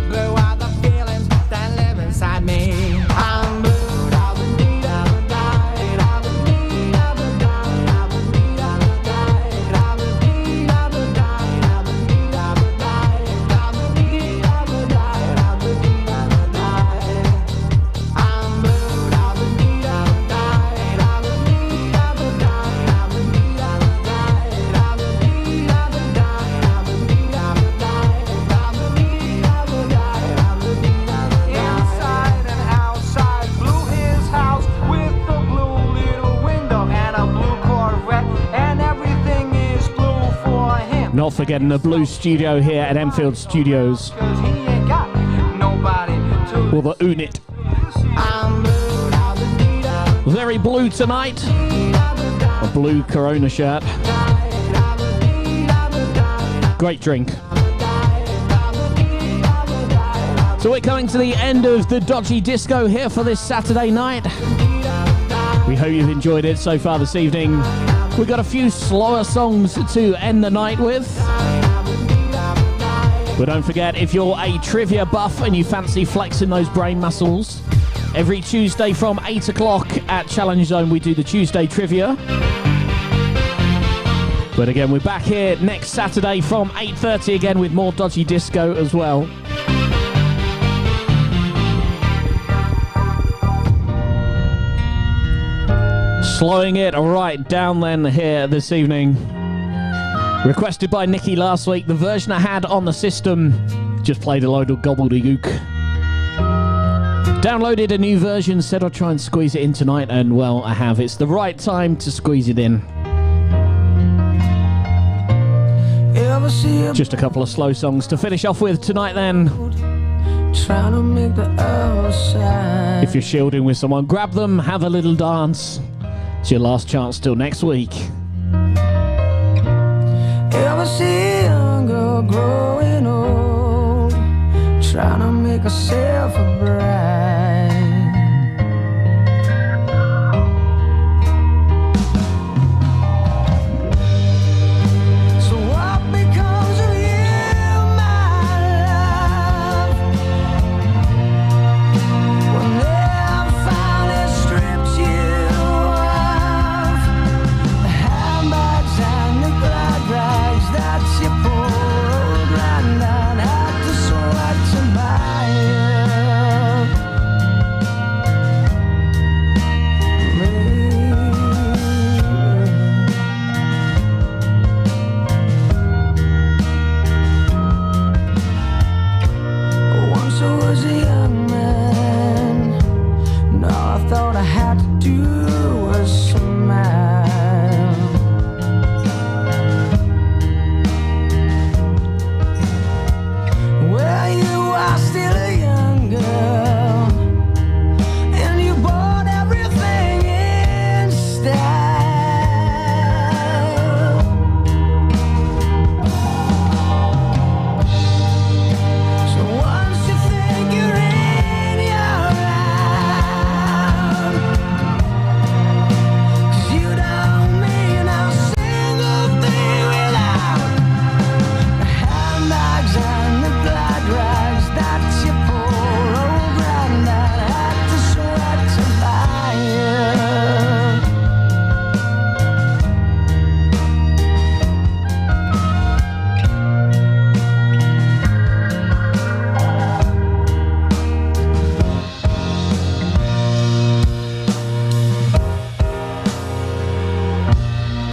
Blue are the feelings that live inside me. I'm blue, I've been deed, I've been died, I've been deed, I've been died, I've been deed, I've been died, I've been deed, I've been died, I've been deed, I've been died, I've been deed, I've been died, I've been deed, I've been died. I'm blue, I've been deed, I've been died, I've been deed, I've been died, I've been deed, I've been died, I've been deed, I've been died, I've been deed, I've been died, I've been deed, I've been died, I've been deed, I've been died. Inside and outside, blew his house with a blue little window and a blue Corvette, and everything is blue for him.
Not forgetting the Blue Studio here at Enfield Studios,
'Cause he ain't got nobody to
or the Unit.
I'm blue, I've been deed, I've been
Very blue tonight, a blue Corona shirt. Great drink. So we're coming to the end of the Dodgy Disco here for this Saturday night. We hope you've enjoyed it so far this evening. We've got a few slower songs to end the night with. But don't forget, if you're a trivia buff and you fancy flexing those brain muscles, every Tuesday from 8 o'clock at Challenge Zone we do the Tuesday trivia. But again, we're back here next Saturday from 8:30 again with more Dodgy Disco as well. Slowing it right down then here this evening. Requested by Nikki last week. The version I had on the system just played a load of gobbledygook. Downloaded a new version, said I'd try and squeeze it in tonight, and well, I have. It's the right time to squeeze it in. Just a couple of slow songs to finish off with tonight then.
Trying to make the outside.
If you're shielding with someone, grab them, have a little dance. It's your last chance till next week.
Ever see a young girl growing old, trying to make herself a bride? So what becomes of you, my love, when they have finally stripped you of the handbags and the glad rags that you poor old granddad had to sweat to buy you? Once I was a young man, and all I thought I had to do was smile. Well, you are still a young girl, and you bought everything in style. So once you think you're in your round, 'cause you don't mean a single thing without the handbags and the glad rags that your poor old granddad had to sweat to buy you.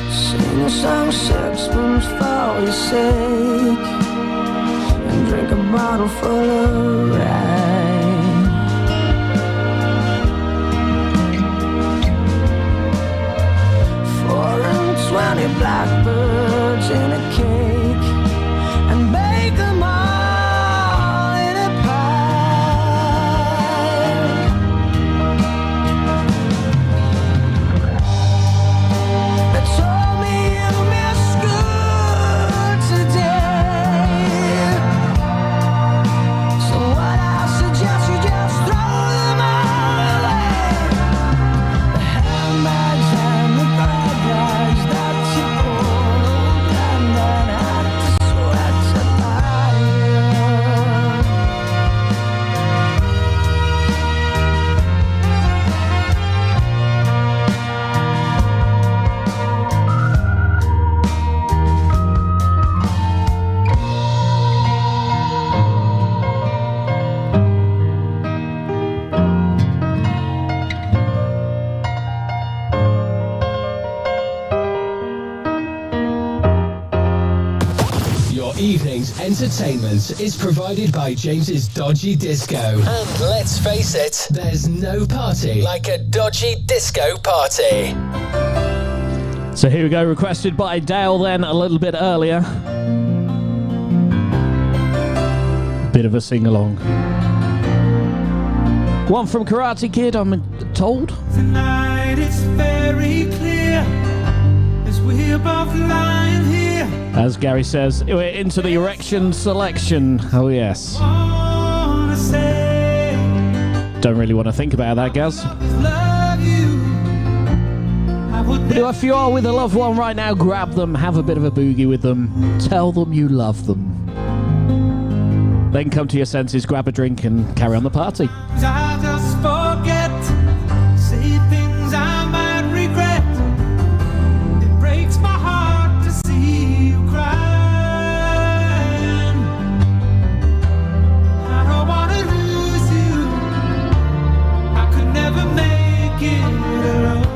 Sing a song sixpence for your sake, and drink a bottle full of rye. 420 blackbirds in a cake, and bake them all in a pie. They told me you missed school today, so what I suggest you just throw them all away. The handbags and the glad rags that you poor old granddad had to sweat to buy you.
Your evening's entertainment is provided by James's Dodgy Disco. And let's face it, there's no party like a Dodgy Disco party.
So here we go, requested by Dale then a little bit earlier. Bit of a sing-along. One from Karate Kid, I'm told.
Tonight it's very clear as we're both lying here.
As Gary says, we're into the erection selection. Oh yes.
Wanna say
Don't really want to think about that, Gaz.
love you. I would
But if you are with a loved one right now, grab them, have a bit of a boogie with them, tell them you love them. Then come to your senses, grab a drink and carry on the party.
I'll just forget, say things I might regret. It breaks my heart to see you crying. I don't wanna lose you. I could never make it alone.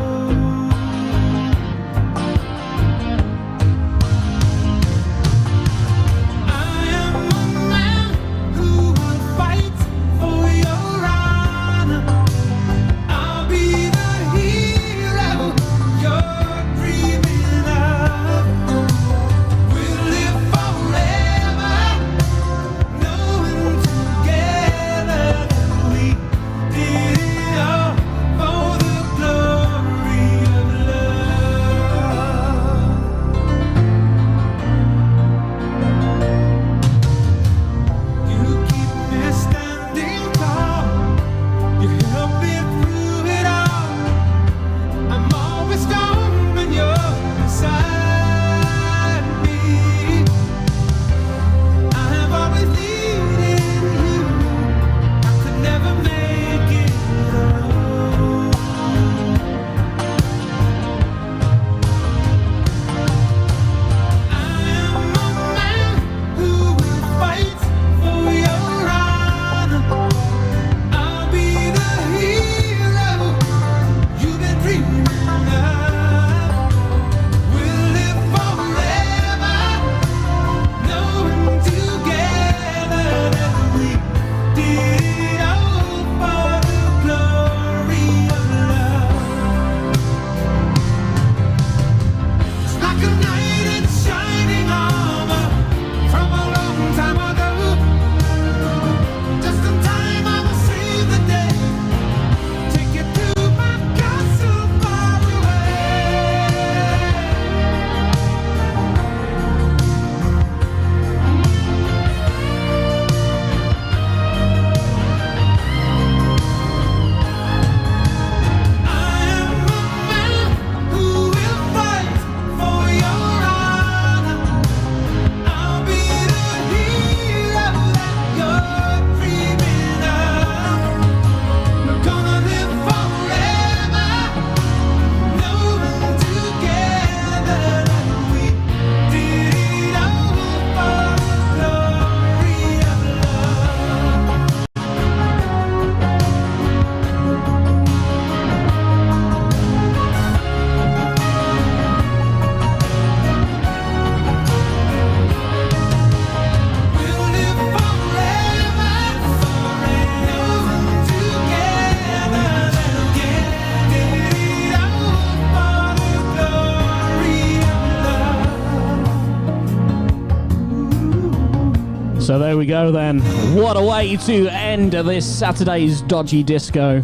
So there we go then. What a way to end this Saturday's Dodgy Disco.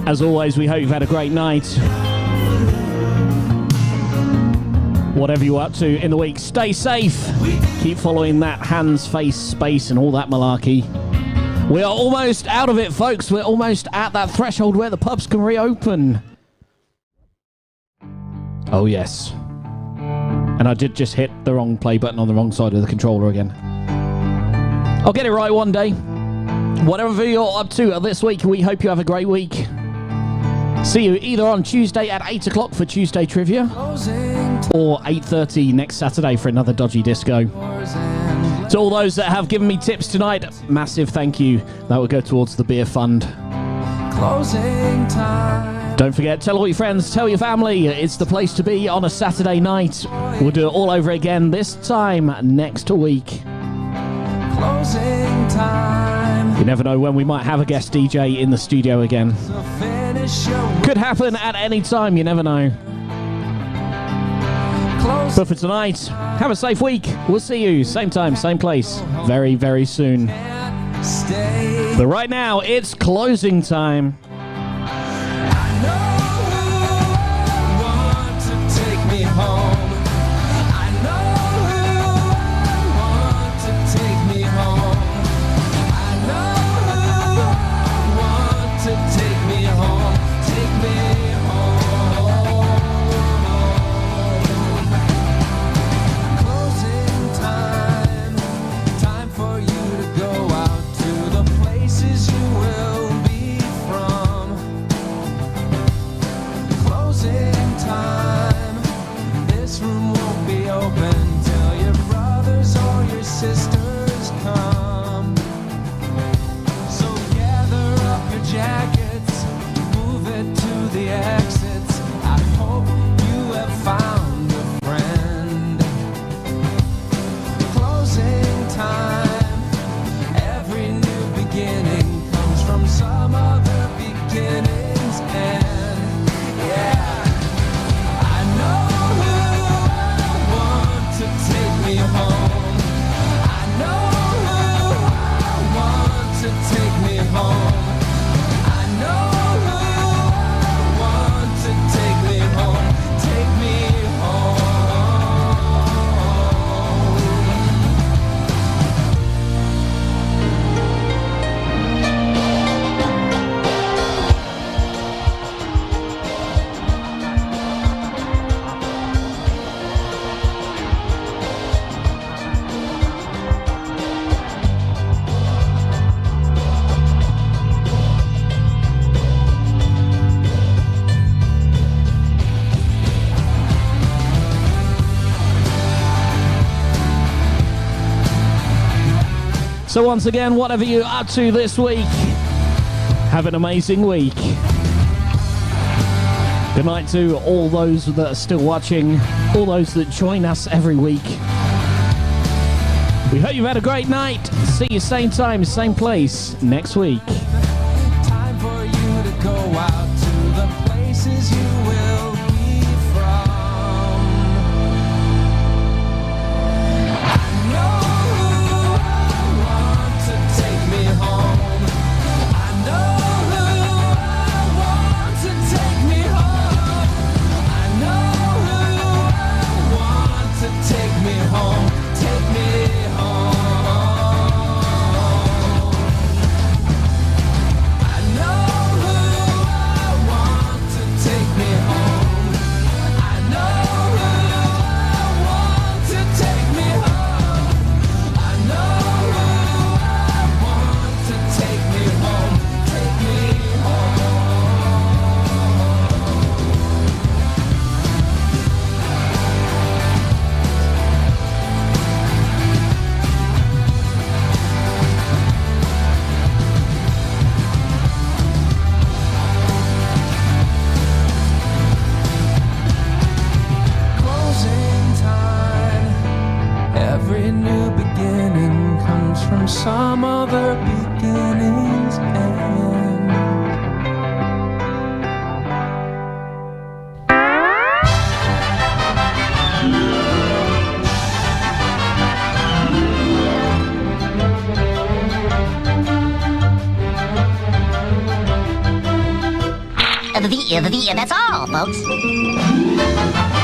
As always, we hope you've had a great night. Whatever you're up to in the week, stay safe. Keep following that hands, face, space and all that malarkey. We are almost out of it, folks. We're almost at that threshold where the pubs can reopen. Oh, yes. And I did just hit the wrong play button on the wrong side of the controller again. I'll get it right one day. Whatever you're up to this week, we hope you have a great week. See you either on Tuesday at 8 o'clock for Tuesday Trivia or 8:30 next Saturday for another Dodgy Disco. To all those that have given me tips tonight, massive thank you. That will go towards the beer fund.
Closing time.
Don't forget, tell all your friends, tell your family. It's the place to be on a Saturday night. We'll do it all over again this time next week.
Closing time.
You never know when we might have a guest DJ in the studio again.
So finish your
Could happen at any time, you never know. But for tonight, have a safe week. We'll see you same time, same place, very, very soon.
stay.
But right now, it's closing time.
Sisters come, so gather up your jackets, move it to the exits. I hope you have found a friend. Closing time, every new beginning comes from some other beginning's end. Yeah, I know who want to take me home. Take me home. I know who want to take me home. Take me
So once again, whatever you're up to this week, have an amazing week. Good night to all those that are still watching, all those that join us every week. We hope you've had a great night. See you same time, same place next week.
time for you to go out to the places you will be from. I know who want to take me home. I know who want to take me home. I know who want to take me home. Take me home. I know who want to take me home. I know who want to take me home. I know who want to take me home. Take me closing time. Every new beginning comes from some other beginning's end.
That's all, folks.